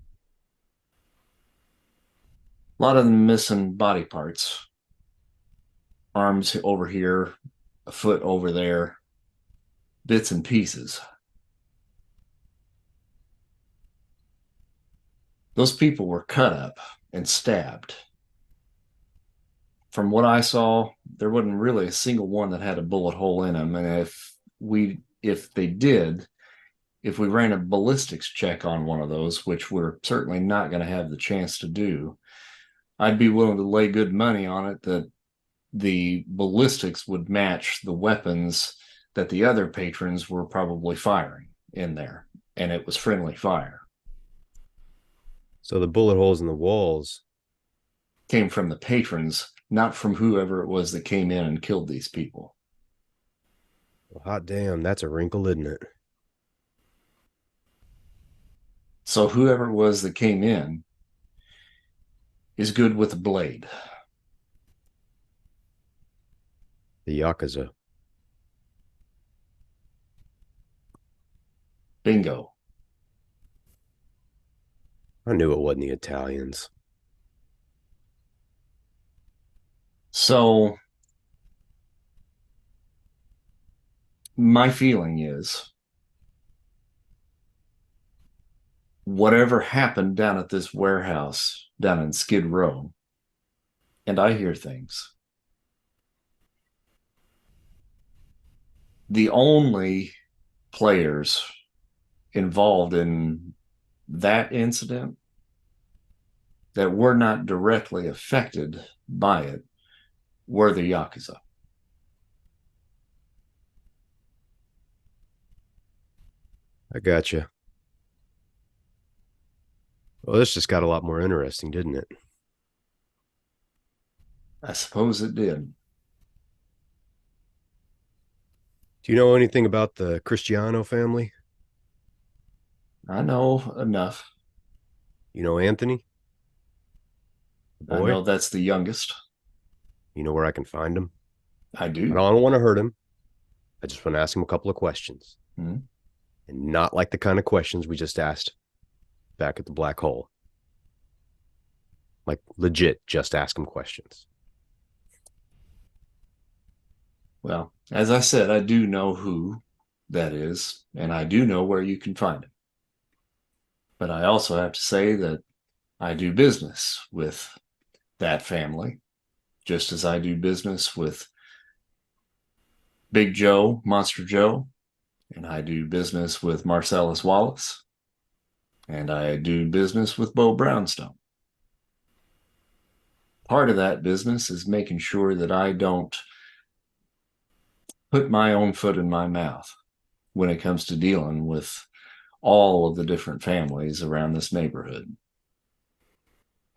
A lot of them missing body parts. Arms over here, a foot over there, bits and pieces. Those people were cut up and stabbed. From what I saw, there wasn't really a single one that had a bullet hole in them. And if they did, if we ran a ballistics check on one of those, which we're certainly not going to have the chance to do, I'd be willing to lay good money on it that the ballistics would match the weapons that the other patrons were probably firing in there, and it was friendly fire. So the bullet holes in the walls Came from the patrons, not from whoever it was that came in and killed these people. Well, hot damn, that's a wrinkle, isn't it? So whoever it was that came in is good with a blade. The Yakuza. Bingo. I knew it wasn't the Italians. So my feeling is whatever happened down at this warehouse down in Skid Row, and I hear things, the only players involved in that incident that were not directly affected by it were the Yakuza. I gotcha. Well, this just got a lot more interesting, didn't it? I suppose it did. Do you know anything about the Cristiano family? I know enough. You know Anthony? The I boy? know that's the youngest. You know where I can find him? I I do. don't want to hurt him. I just want to ask him a couple of questions. Hmm. And not like the kind of questions we just asked back at the black hole. Like legit, just ask him questions. Well, as I said, I do know who that is, and I do know where you can find him. But I also have to say that I do business with that family, just as I do business with Big Joe, Monster Joe, and I do business with Marcellus Wallace, and I do business with Beau Brownstone. Part of that business is making sure that I don't put my own foot in my mouth when it comes to dealing with all of the different families around this neighborhood.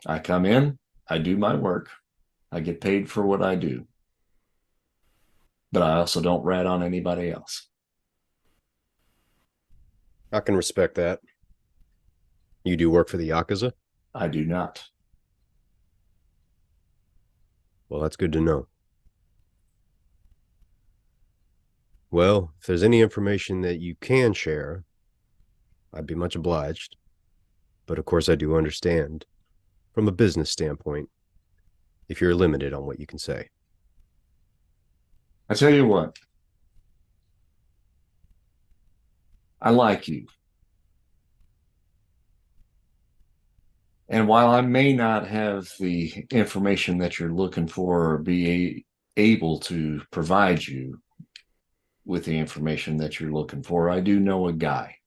I come in, I do my work, I get paid for what I do, but I also don't rat on anybody else. I can respect that. You do work for the Yakuza? I do not. Well, that's good to know. Well, if there's any information that you can share, I'd be much obliged. But of course, I do understand, from a business standpoint, if you're limited on what you can say. I tell you what, I like you. And while I may not have the information that you're looking for or be able to provide you with the information that you're looking for, I do know a guy.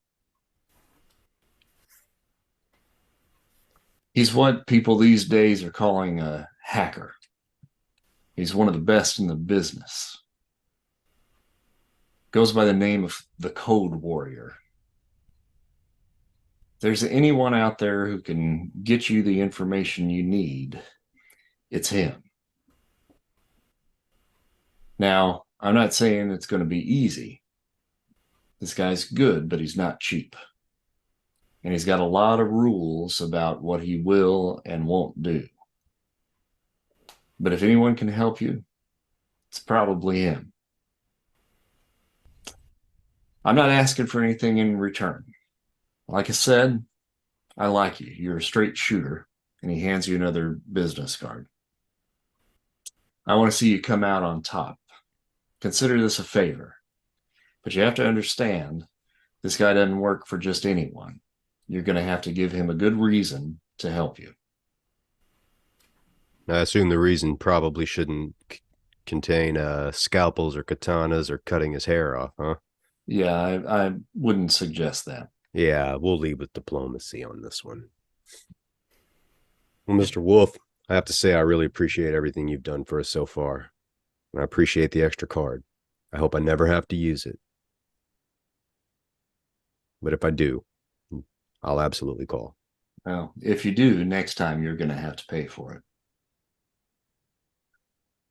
He's what people these days are calling a hacker. He's one of the best in the business. Goes by the name of the Code Warrior. If there's anyone out there who can get you the information you need, it's him. Now, I'm not saying it's going to be easy. This guy's good, but he's not cheap. and he's got a lot of rules about what he will and won't do. But if anyone can help you, it's probably him. I'm not asking for anything in return. Like I said, I like you. You're a straight shooter. And he hands you another business card. I want to see you come out on top. Consider this a favor. But you have to understand, this guy doesn't work for just anyone. You're going to have to give him a good reason to help you. I assume the reason probably shouldn't contain scalpels or katanas or cutting his hair off, huh? Yeah, I wouldn't suggest that. Yeah, we'll lead with diplomacy on this one. Well, Mr. Wolf, I have to say I really appreciate everything you've done for us so far. And I appreciate the extra card. I hope I never have to use it. But if I do, I'll absolutely call. Well, if you do, next time you're going to have to pay for it.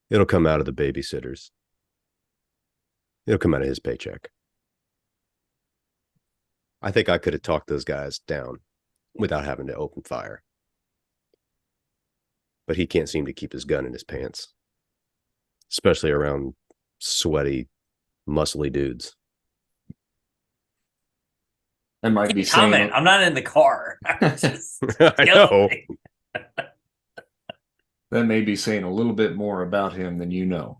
It'll come out of the babysitter's. It'll come out of his paycheck. I think I could have talked those guys down without having to open fire. But he can't seem to keep his gun in his pants, especially around sweaty, muscly dudes. That might be Comment. saying... I'm not in the car. I know. That may be saying a little bit more about him than you know.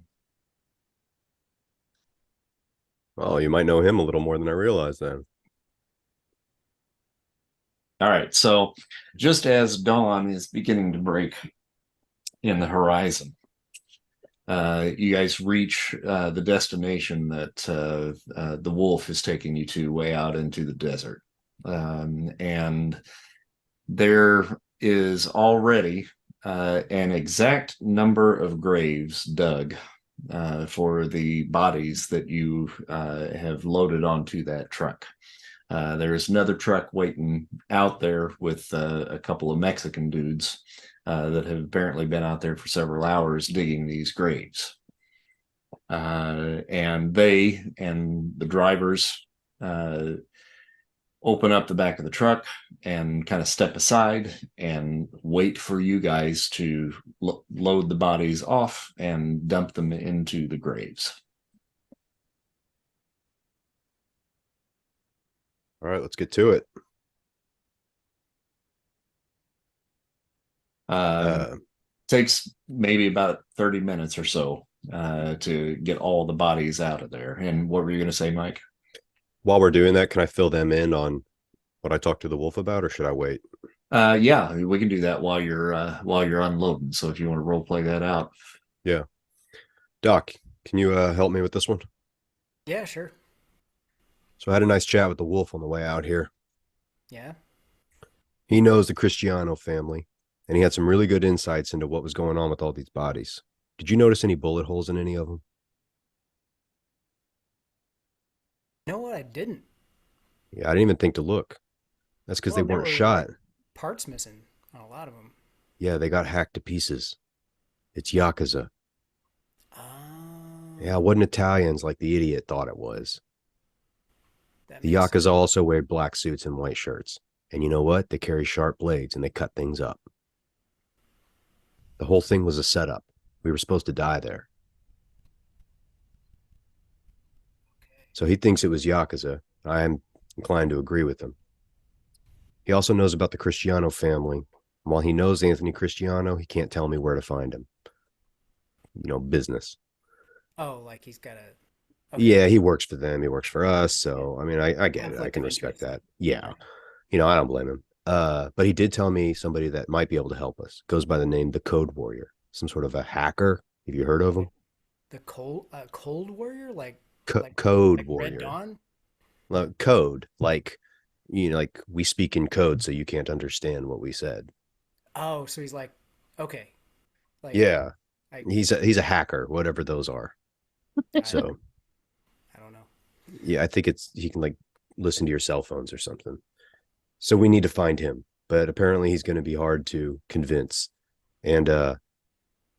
Well, you might know him a little more than I realized then. All right, so just as dawn is beginning to break in the horizon, you guys reach the destination that the wolf is taking you to, way out into the desert. And there is already an exact number of graves dug for the bodies that you have loaded onto that truck. There's another truck waiting out there with a couple of Mexican dudes that have apparently been out there for several hours digging these graves. And they and the drivers open up the back of the truck and kind of step aside and wait for you guys to load the bodies off and dump them into the graves. All right, let's get to it. Takes maybe about 30 minutes or so to get all the bodies out of there. And what were you going to say, Mike? While we're doing that, can I fill them in on what I talked to the wolf about, or should I wait? Yeah, we can do that while you're unloading. So if you want to role play that out. Yeah. Doc, can you help me with this one? Yeah, sure. So I had a nice chat with the wolf on the way out here. Yeah. He knows the Cristiano family, and he had some really good insights into what was going on with all these bodies. Did you notice any bullet holes in any of them? You know what? I didn't. Yeah, I didn't even think to look. That's because Well, they there weren't were, shot. Parts missing on a lot of them. Yeah, they got hacked to pieces. It's Yakuza. Yeah, it wasn't Italians like the idiot thought it was. The Yakuza also wear black suits and white shirts. And you know what? They carry sharp blades and they cut things up. The whole thing was a setup. We were supposed to die there. So he thinks it was Yakuza. I am inclined to agree with him. He also knows about the Cristiano family. And while he knows Anthony Cristiano, he can't tell me where to find him. You know, business. Oh, like he's got a... Okay. Yeah, he works for them. He works for us. So, I mean, I get it. I can respect that. Yeah. You know, I don't blame him. But he did tell me somebody that might be able to help us. Goes by the name The Code Warrior. Some sort of a hacker. Have you heard of him? The Cold Warrior? Like Code like Warrior. Red Dawn? Code. Like, you know, like we speak in code so you can't understand what we said. Oh, so he's like, okay. Like, Yeah. He's a hacker, whatever those are. So I don't know. yeah, I think he can like listen to your cell phones or something. So we need to find him, but apparently he's going to be hard to convince. And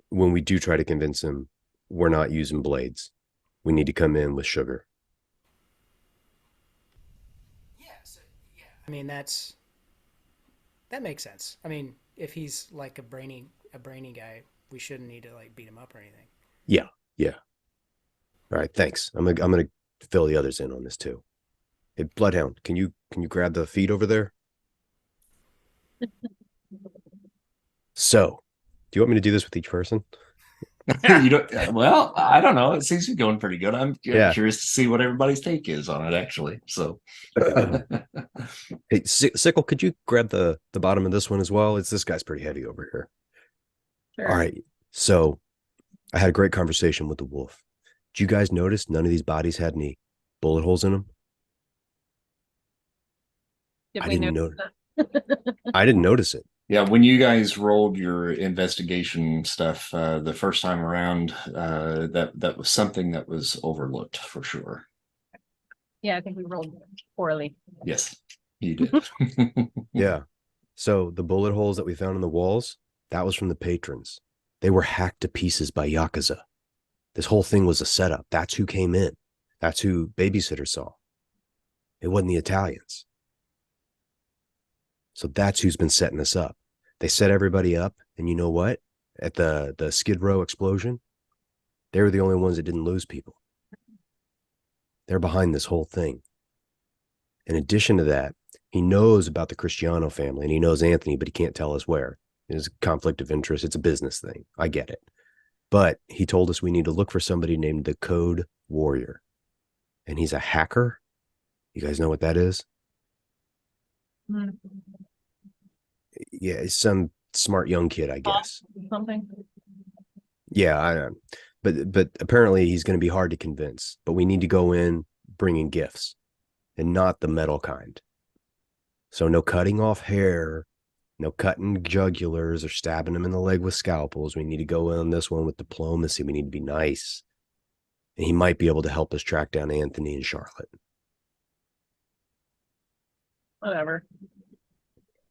when we do try to convince him, we're not using blades. We need to come in with sugar. Yeah, I mean, that's That makes sense. I mean, if he's like a brainy guy, we shouldn't need to like beat him up or anything. Yeah, yeah. All right, thanks. I'm gonna fill the others in on this too. Hey, Bloodhound, can you grab the feed over there? So, do you want me to do this with each person? You don't. Well, I don't know. It seems to be going pretty good. I'm Yeah. curious to see what everybody's take is on it, actually. So, Hey, Sickle, could you grab the bottom of this one as well? This guy's pretty heavy over here. Sure. All right. So, I had a great conversation with the wolf. Did you guys notice none of these bodies had any bullet holes in them? Did I we didn't notice notice. that? I didn't notice it. yeah, when you guys rolled your investigation stuff the first time around, that was something that was overlooked for sure. Yeah, I think we rolled poorly. Yes, you did. Yeah. So the bullet holes that we found in the walls, that was from the patrons. They were hacked to pieces by Yakuza. This whole thing was a setup. That's who came in. That's who Babysitter saw. It wasn't the Italians. So that's who's been setting this up. They set everybody up, and you know what? At the Skid Row explosion, they were the only ones that didn't lose people. They're behind this whole thing. In addition to that, he knows about the Cristiano family, and he knows Anthony, but he can't tell us where. There's a conflict of interest. It's a business thing. I get it. But he told us we need to look for somebody named the Code Warrior. And he's a hacker. You guys know what that is? Hmm. Yeah, he's some smart young kid, I guess. Something. Yeah, I know. But apparently he's going to be hard to convince. But we need to go in bringing gifts, and not the metal kind. So no cutting off hair, no cutting jugulars or stabbing them in the leg with scalpels. We need to go in on this one with diplomacy. We need to be nice. And he might be able to help us track down Anthony and Charlotte. Whatever.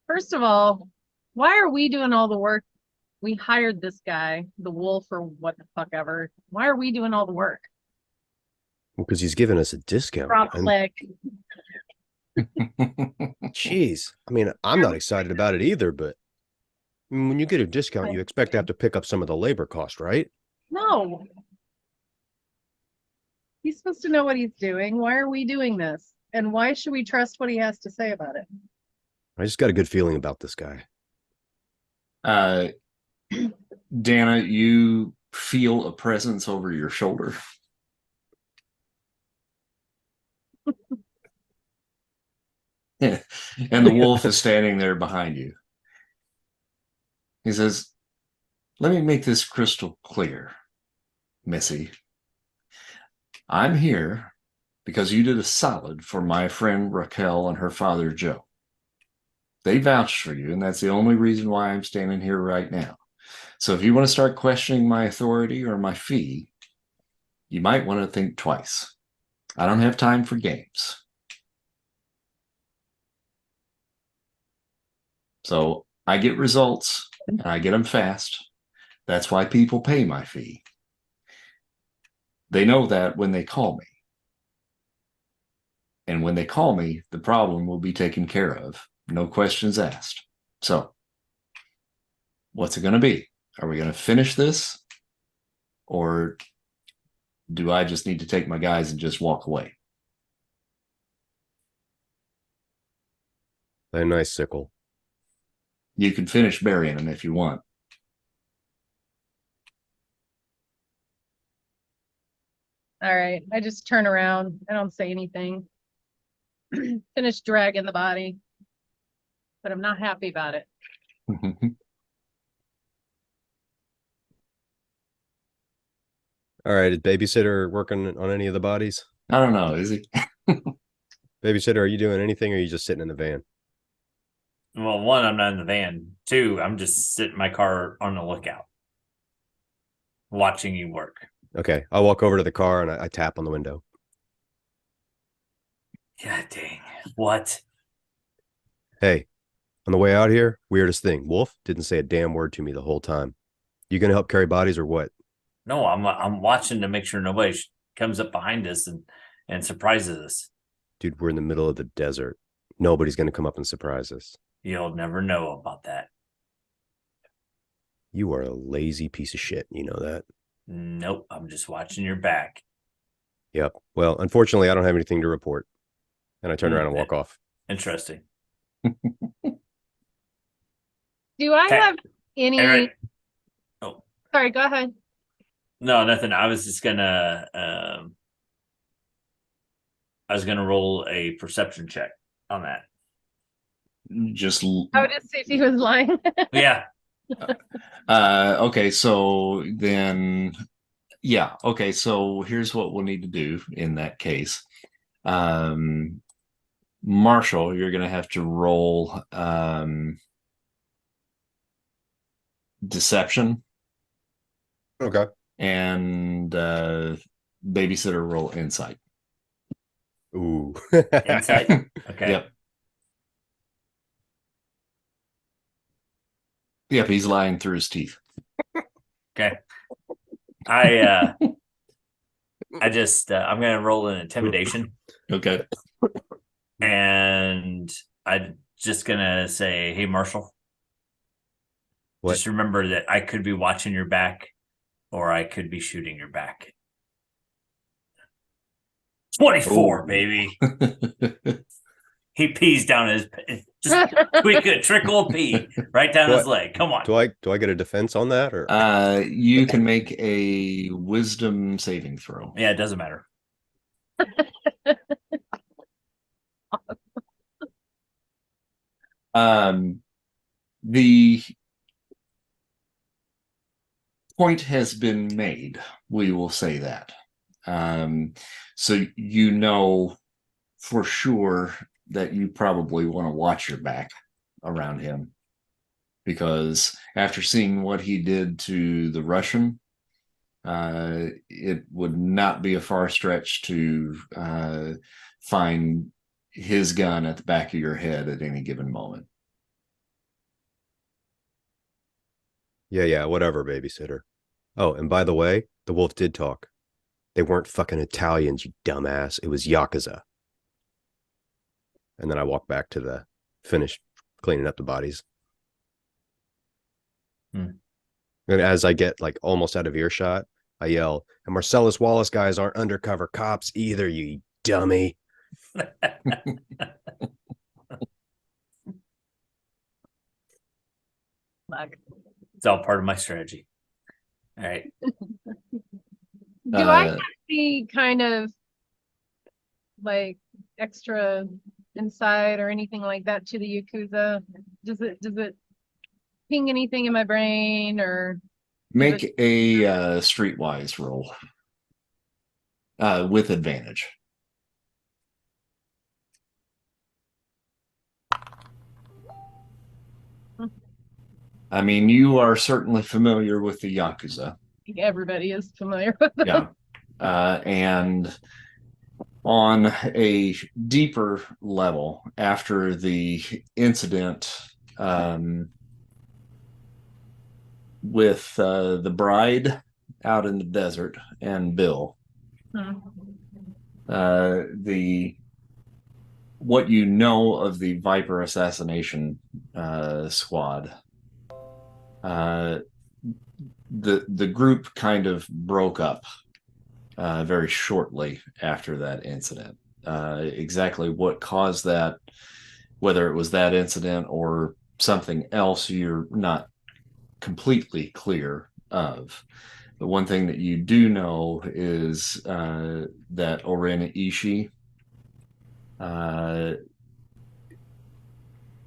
First of all, why are we doing all the work? We hired this guy, the wolf, or what the fuck ever. Why are we doing all the work? Because he's giving us a discount. Drop And click. jeez, I mean, I'm not excited about it either, but I mean, when you get a discount, you expect to have to pick up some of the labor cost, right? No. He's supposed to know what he's doing. Why are we doing this? And why should we trust what he has to say about it? I just got a good feeling about this guy. Dana, you feel a presence over your shoulder. And the wolf is standing there behind you. He says, "Let me make this crystal clear, Missy. I'm here because you did a solid for my friend Raquel and her father, Joe. They vouched for you, and that's the only reason why I'm standing here right now. So if you want to start questioning my authority or my fee, you might want to think twice. I don't have time for games." So I get results, and I get them fast. That's why people pay my fee. They know that when they call me. And when they call me, the problem will be taken care of. No questions asked. So, what's it going to be? Are we going to finish this? Or do I just need to take my guys and just walk away? A nice sickle. You can finish burying them if you want. All right. I just turn around. I don't say anything. Finish dragging the body. But I'm not happy about it. All right, is Babysitter working on any of the bodies? I don't know. Is he? Babysitter, are you doing anything, or are you just sitting in the van? Well, one, I'm not in the van. Two, I'm just sitting in my car on the lookout, watching you work. Okay, I'll walk over to the car and I tap on the window. God dang. What? Hey, on the way out here, weirdest thing. Wolf didn't say a damn word to me the whole time. You gonna help carry bodies or what? No, I'm watching to make sure nobody comes up behind us and surprises us. Dude, we're in the middle of the desert. Nobody's gonna come up and surprise us. You'll never know about that. You are a lazy piece of shit. You know that? Nope, I'm just watching your back. Yep. Well, unfortunately, I don't have anything to report. And I turn around and walk off. Interesting. Do I Okay. have any? Right. Oh, sorry. Go ahead. no, nothing. I was just gonna. I was gonna roll a perception check on that. Just I would just see if he was lying. Yeah. okay, so then yeah, okay, so here's what we'll need to do in that case. Marshall, you're gonna have to roll deception, Okay. and babysitter roll insight. Ooh. Insight. Okay. Yep. Yep, he's lying through his teeth. Okay. I just I'm gonna roll an intimidation, Okay. and I'm just gonna say, "Hey, Marshall, What? just remember that I could be watching your back, or I could be shooting your back." 24, Oh. baby. He pees down his just quick a trickle of pee right down his leg. Come on. Do I get a defense on that or You can make a wisdom saving throw. Yeah, it doesn't matter. The point has been made. We will say that. So you know for sure that you probably want to watch your back around him, because after seeing what he did to the Russian, it would not be a far stretch to find his gun at the back of your head at any given moment. Yeah, whatever, babysitter. Oh, and by the way, the wolf did talk. They weren't fucking Italians, you dumbass. It was Yakuza. And then I walk back to the finish cleaning up the bodies. And as I get like almost out of earshot, I yell, "And Marcellus Wallace guys aren't undercover cops either, you dummy." It's all part of my strategy. All right. Do I have any kind of like extra insight or anything like that to the Yakuza? Does it ping anything in my brain or Make a streetwise roll with advantage. I mean, you are certainly familiar with the Yakuza. everybody is familiar with them? Yeah. And on a deeper level, after the incident with the bride out in the desert and Bill, the what you know of the Viper assassination squad, the group kind of broke up very shortly after that incident. Exactly what caused that, whether it was that incident or something else, you're not completely clear of. The one thing that you do know is that Oren Ishii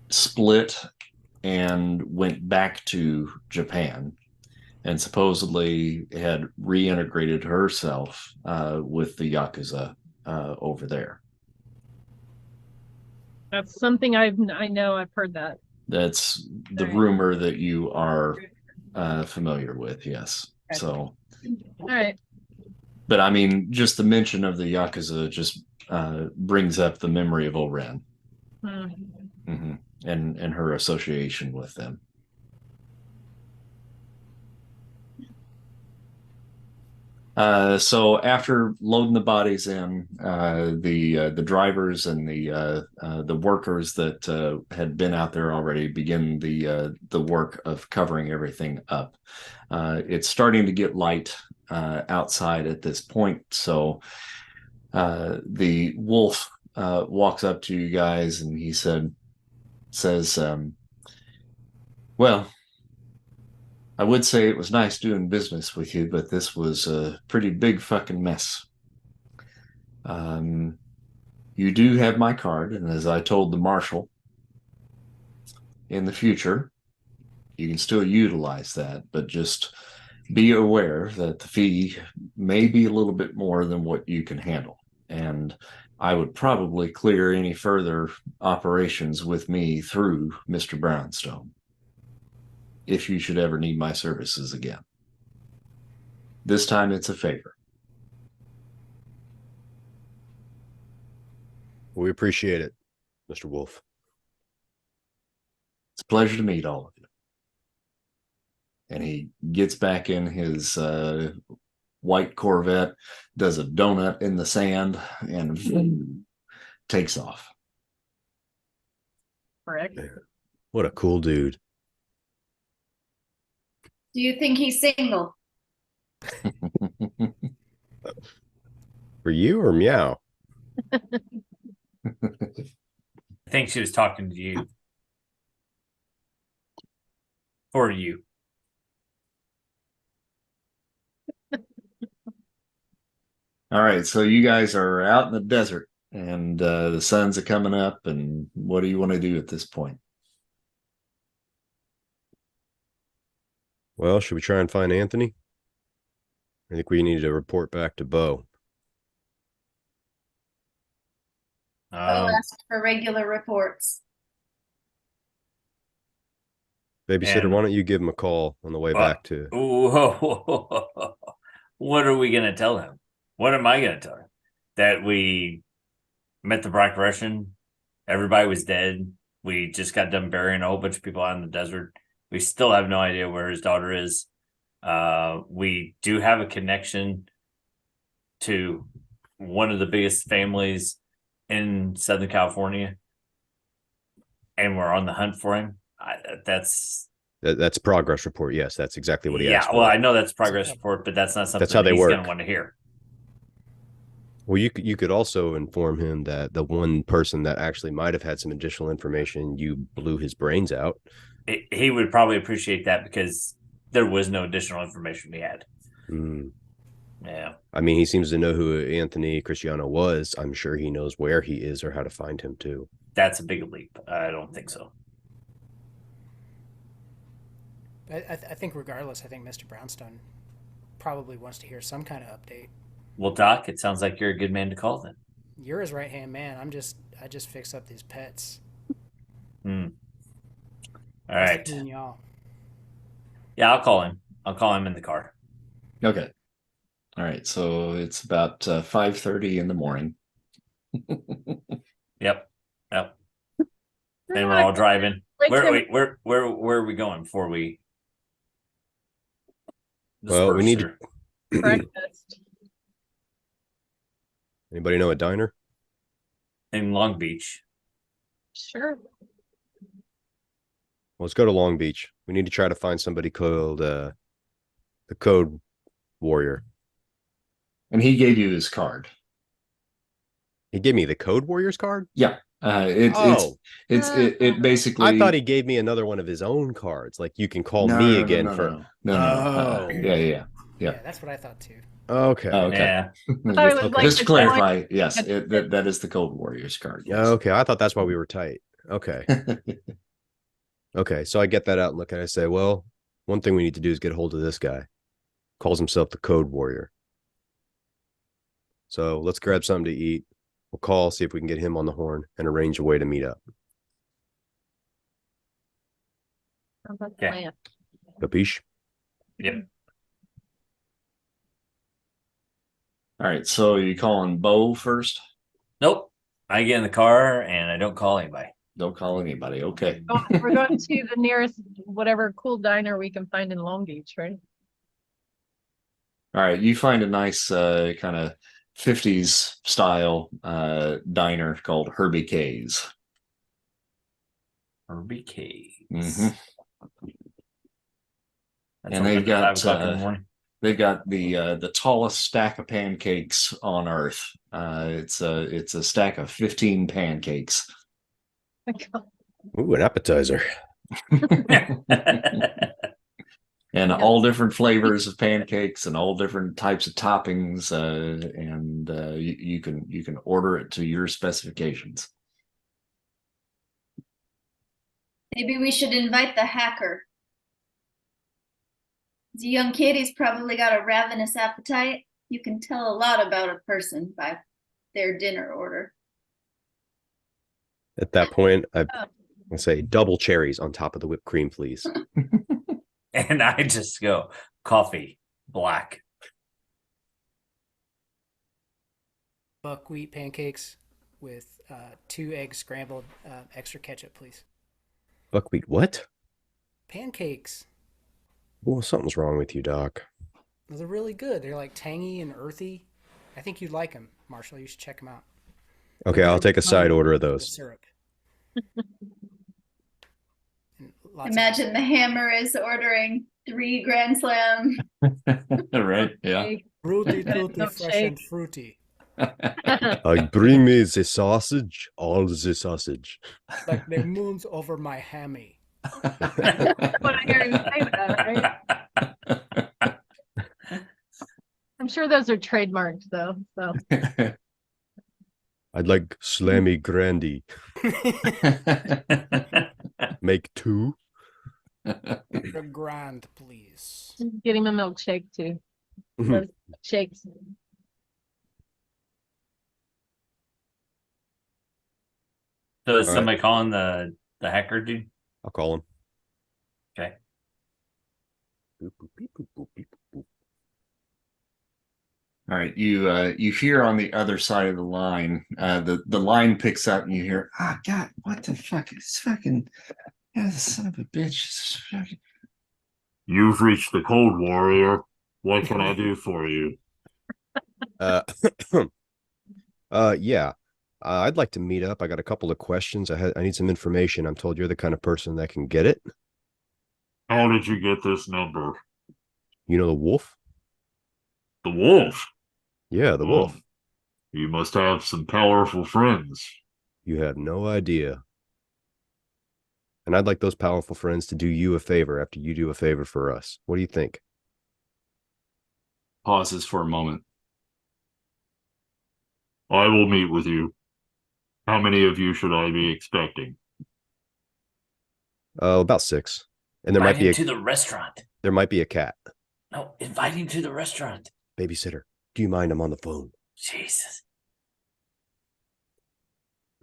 split and went back to Japan, and supposedly had reintegrated herself with the Yakuza over there. That's something I know I've heard that. That's the Right. rumor that you are familiar with, yes. Okay. So, all right. But I mean, just the mention of the Yakuza just brings up the memory of Oren. Mm-hmm. And her association with them. So after loading the bodies in, the drivers and the workers that had been out there already begin the work of covering everything up. It's starting to get light outside at this point, so the wolf walks up to you guys and he says, "Well, I would say it was nice doing business with you, but this was a pretty big fucking mess. Um, you do have my card, and as I told the marshal, in the future, you can still utilize that, but just be aware that the fee may be a little bit more than what you can handle. And I would probably clear any further operations with me through Mr. Brownstone if you should ever need my services again. This time it's a favor." We appreciate it, Mr. Wolf. It's a pleasure to meet all of you. And he gets back in his white Corvette, does a donut in the sand, and takes off. Correct. What a cool dude. Do you think he's single? For you or meow? I think she was talking to you. For you. All right, so you guys are out in the desert, and the sun's a coming up. And what do you want to do at this point? Well, should we try and find Anthony? I think we need to report back to Beau. I'll ask for regular reports. Babysitter, And- why don't you give him a call on the way back to... What are we going to tell him? What am I going to tell him? That we met the Black Russian, everybody was dead. We just got done burying a whole bunch of people out in the desert. We still have no idea where his daughter is. We do have a connection to one of the biggest families in Southern California, and we're on the hunt for him. That's progress report. Yes, that's exactly what he asked for. Well, I know that's progress report, but that's not something That's how they he's work. going to want to hear. Well, you could also inform him that the one person that actually might have had some additional information, you blew his brains out. He would probably appreciate that because there was no additional information we had. Yeah. I mean, he seems to know who Anthony Cristiano was. I'm sure he knows where he is or how to find him too. That's a big leap. I don't think so. I think regardless, I think Mr. Brownstone probably wants to hear some kind of update. Well, Doc, it sounds like you're a good man to call then. You're his right-hand man. I just fix up these pets. All right. Between y'all. Yeah, I'll call him. I'll call him in the car. Okay. All right, so it's about 5:30 in the morning. Yep. And we're all driving. Where are we going before we? Well, we need to... Breakfast. Anybody know a diner? In Long Beach. Sure. Well, let's go to Long Beach. We need to try to find somebody called the Code Warrior. And he gave you his card. He gave me the Code Warrior's card? Yeah. It basically. I thought he gave me another one of his own cards. Like you can call me again for. No. Yeah. That's what I thought too. Okay. Oh, okay. Yeah. Just to clarify, yes, that is the Cold Warriors card. Yes. Okay, I thought that's why we were tight. Okay. Okay, so I get that out and look, and I say, well, one thing we need to do is get a hold of this guy. Calls himself the Code Warrior. So let's grab something to eat. We'll call, see if we can get him on the horn, and arrange a way to meet up. How about Okay. plan? Capiche? Yep. All right, so you calling Beau first? Nope. I get in the car and I don't call anybody. Don't call anybody. Okay. We're going to the nearest whatever cool diner we can find in Long Beach, right? All right, you find a nice kind of 50s style diner called Herbie K's. Herbie K's. Mm-hmm. That's And open they've at 5 got o'clock in the morning. they've got the tallest stack of pancakes on earth. It's a stack of 15 pancakes. Ooh, an appetizer. And all different flavors of pancakes and all different types of toppings, and you can order it to your specifications. Maybe we should invite the hacker. The young kitty's probably got a ravenous appetite. You can tell a lot about a person by their dinner order. At that point, I say double cherries on top of the whipped cream, please. And I just go, coffee, black. Buckwheat pancakes with 2 eggs scrambled, extra ketchup, please. Buckwheat, what? Pancakes. Well, something's wrong with you, Doc. They're really good. They're like tangy and earthy. I think you'd like them, Marshall. You should check them out. Okay, I'll take a side Honey order of for the those. syrup. And Imagine the hammer is ordering 3 Grand Slam. Right? Yeah. Fruity, tutti, Milkshake. fresh and fruity. Bring me the sausage, all the sausage. Like the moon's over my hammy. What I hear him say that, right? I'm sure those are trademarked though. So I'd like slammy grandy. Make 2. A grand, please. get him a milkshake too. Those shakes. So is All somebody calling the hacker dude? I'll call him. Okay. Boop, boop, beep, boop, boop, beep, boop. All right, you hear on the other side of the line, the line picks up, and you hear, "Ah, God, what the fuck? It's fucking, yeah, son of a bitch." It's fucking... You've reached the Cold Warrior. What can I do for you? Uh, yeah. I'd like to meet up. I got a couple of questions. I need some information. I'm told you're the kind of person that can get it. How did you get this number? You know the wolf? The wolf. Yeah, the wolf. You must have some powerful friends. You have no idea. And I'd like those powerful friends to do you a favor after you do a favor for us. What do you think? Pauses for a moment. I will meet with you. How many of you should I be expecting? About 6. And there might Invite be him to the restaurant. there might be a cat. No, invite him to the restaurant. Babysitter, do you mind? I'm on the phone. Jesus.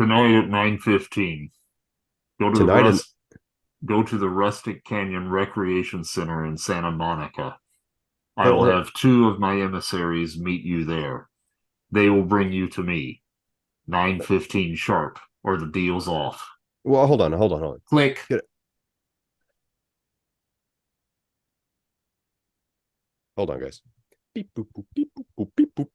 Tonight at 9:15. Go to Tonight go to the Rustic Canyon Recreation Center in Santa Monica. I Oh, will oh. have 2 of my emissaries meet you there. They will bring you to me. 9:15 sharp, or the deal's off. Well, hold on. Click. Hold on, guys. Beep, boop, boop, beep, boop, boop, beep, boop.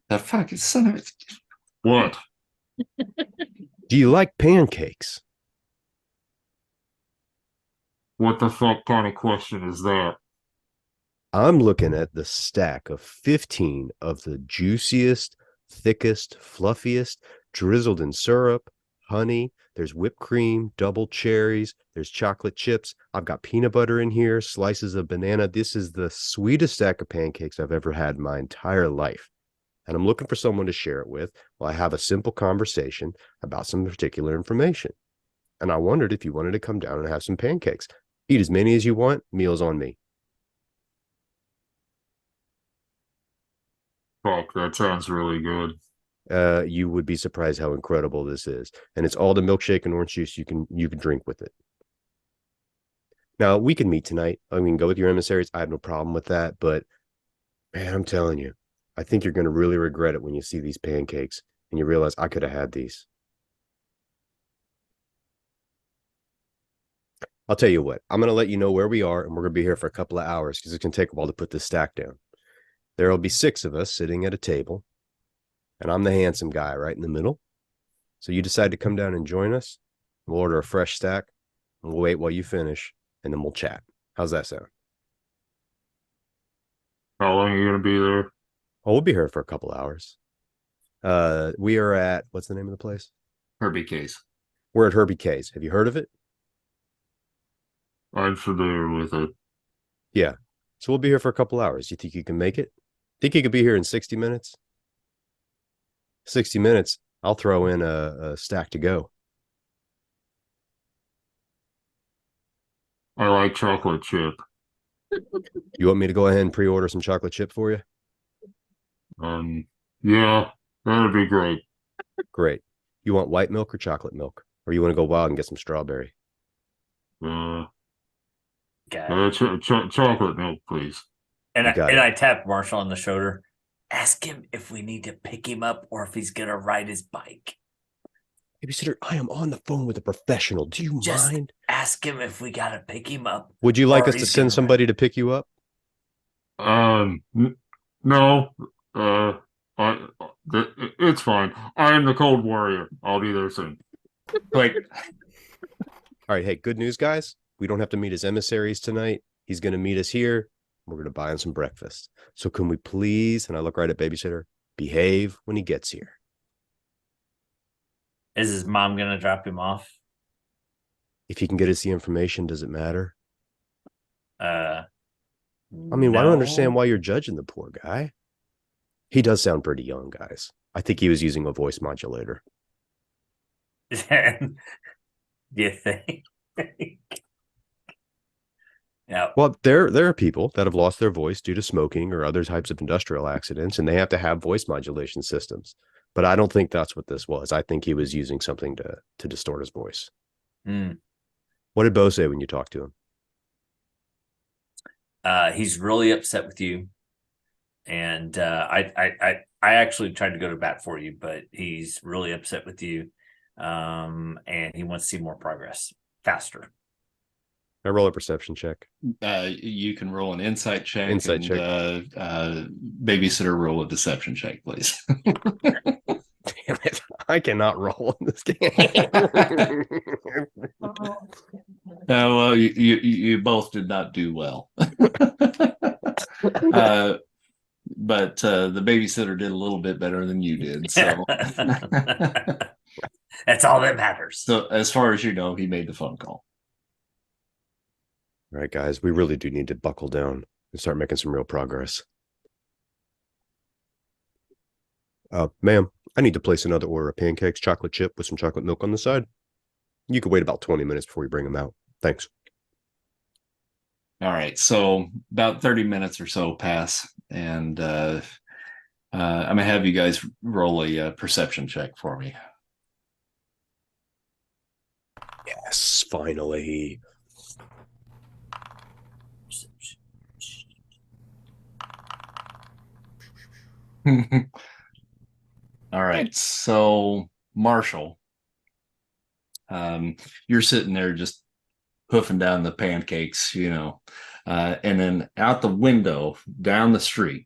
The fucking son of a... What? Do you like pancakes? What the fuck kind of question is that? I'm looking at the stack of 15 of the juiciest, thickest, fluffiest, drizzled in syrup, honey. There's whipped cream, double cherries. There's chocolate chips. I've got peanut butter in here, slices of banana. This is the sweetest stack of pancakes I've ever had in my entire life. And I'm looking for someone to share it with while I have a simple conversation about some particular information. And I wondered if you wanted to come down and have some pancakes. Eat as many as you want. Meals on me. Fuck, that sounds really good. You would be surprised how incredible this is. And it's all the milkshake and orange juice you can drink with it. Now, we can meet tonight. I mean, go with your emissaries. I have no problem with that. But, man, I'm telling you, I think you're going to really regret it when you see these pancakes and you realize I could have had these. I'll tell you what, I'm going to let you know where we are, and we're going to be here for a couple of hours because it's going to take a while to put this stack down. There will be 6 of us sitting at a table, and I'm the handsome guy right in the middle. So you decide to come down and join us. We'll order a fresh stack, and we'll wait while you finish, and then we'll chat. How's that sound? How long are you going to be there? Oh, we'll be here for a couple of hours. We are at, what's the name of the place? Herbie Case. We're at Herbie K's. Have you heard of it? I'm familiar with it. Yeah. So we'll be here for a couple hours. You think you can make it? Think you could be here in 60 minutes? 60 minutes, I'll throw in a stack to go. I like chocolate chip. You want me to go ahead and pre-order some chocolate chip for you? Yeah, that'd be great. Great. You want white milk or chocolate milk? Or you want to go wild and get some strawberry? Chocolate milk, please. And You got it. I tapped Marshall on the shoulder. Ask him if we need to pick him up or if he's gonna ride his bike. Babysitter, I am on the phone with a professional. Do you Just mind? ask him if we gotta pick him up. Would you like or us to he's send gonna somebody to pick you up? No. It's fine. I am the Cold Warrior. I'll be there soon. Like, All right. Hey, good news, guys. We don't have to meet his emissaries tonight. He's going to meet us here. We're going to buy him some breakfast. So can we please, and I look right at Babysitter, behave when he gets here? Is his mom gonna drop him off? If he can get us the information, does it matter? I I mean, I don't understand why you're judging the poor guy. He does sound pretty young, guys. I think he was using a voice modulator. Do you think? Yeah. Well, there are people that have lost their voice due to smoking or other types of industrial accidents, and they have to have voice modulation systems. But I don't think that's what this was. I think he was using something to distort his voice. Mm. What did Beau say when you talked to him? He's really upset with you, and I actually tried to go to bat for you, but he's really upset with you, and he wants to see more progress faster. I roll a perception check. you can roll an insight check. Insight and, check. Babysitter, roll a deception check, please. Damn it! I cannot roll in this game. Well, you both did not do well. But the babysitter did a little bit better than you did. So That's all that matters. So as far as you know, he made the phone call. All right, guys, we really do need to buckle down and start making some real progress. Ma'am, I need to place another order of pancakes, chocolate chip with some chocolate milk on the side. You could wait about 20 minutes before we bring them out. Thanks. All right. So about 30 minutes or so pass, and I'm gonna have you guys roll a perception check for me. Yes, finally. All right. So Marshall, you're sitting there just hoofing down the pancakes, and then out the window down the street,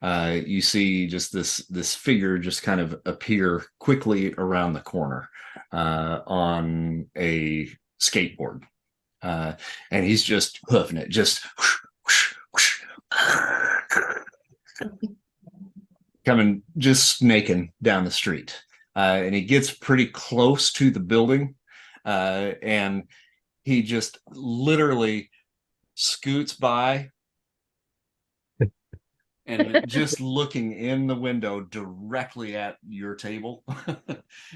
you see just this figure just kind of appear quickly around the corner on a skateboard, and he's just hoofing it, just coming, just snaking down the street, and he gets pretty close to the building, and he just literally scoots by and just looking in the window directly at your table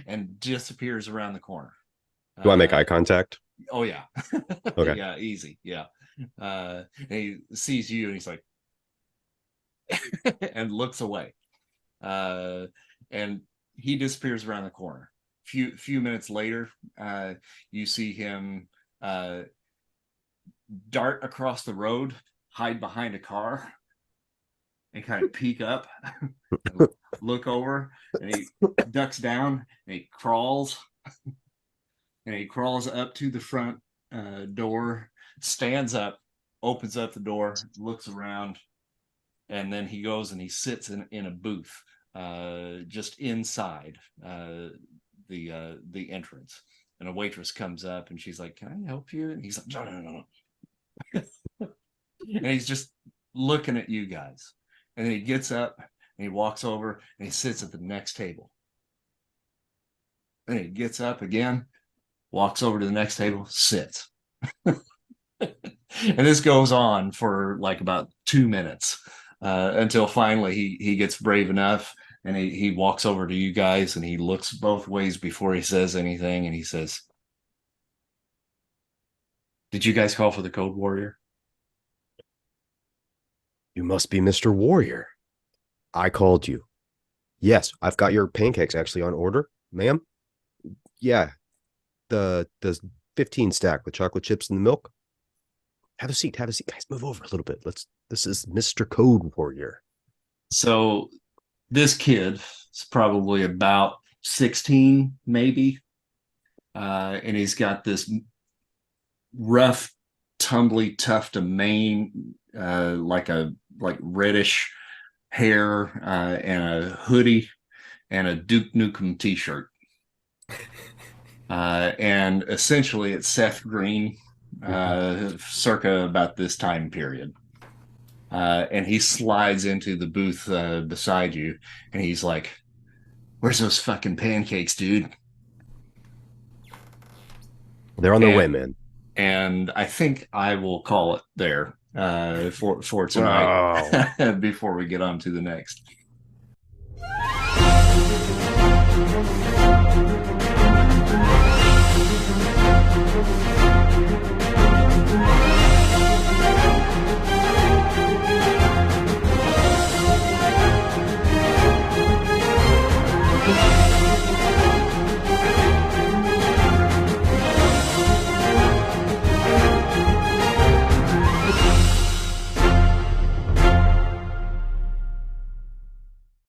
and disappears around the corner. Do I make eye contact? Oh, yeah. Okay. Yeah, easy. Yeah. And he sees you and he's like, and looks away. And he disappears around the corner. Few minutes later, you see him dart across the road, hide behind a car, and kind of peek up, and look over, and he ducks down, and he crawls up to the front door, stands up, opens up the door, looks around, and then he goes and he sits in a booth just inside the entrance. And a waitress comes up and she's like, "Can I help you?" And he's like, "No." And he's just looking at you guys. And then he gets up and he walks over and he sits at the next table. Then he gets up again, walks over to the next table, sits. And this goes on for like about 2 minutes until finally he gets brave enough and he walks over to you guys and he looks both ways before he says anything. And he says, "Did you guys call for the code warrior?" You must be Mr. Warrior. I called you. Yes, I've got your pancakes actually on order, ma'am. Yeah, the 15 stack with chocolate chips and the milk. Have a seat. Have a seat. Guys, move over a little bit. This is Mr. Code Warrior. So this kid is probably about 16, maybe. And he's got this rough, tumbly tuft of mane, like reddish hair, and a hoodie and a Duke Nukem t-shirt. And essentially it's Seth Green, circa about this time period. And he slides into the booth beside you and he's like, "Where's those fucking pancakes, dude?" They're on their way, man. And I think I will call it there for tonight. Wow. Before we get on to the next.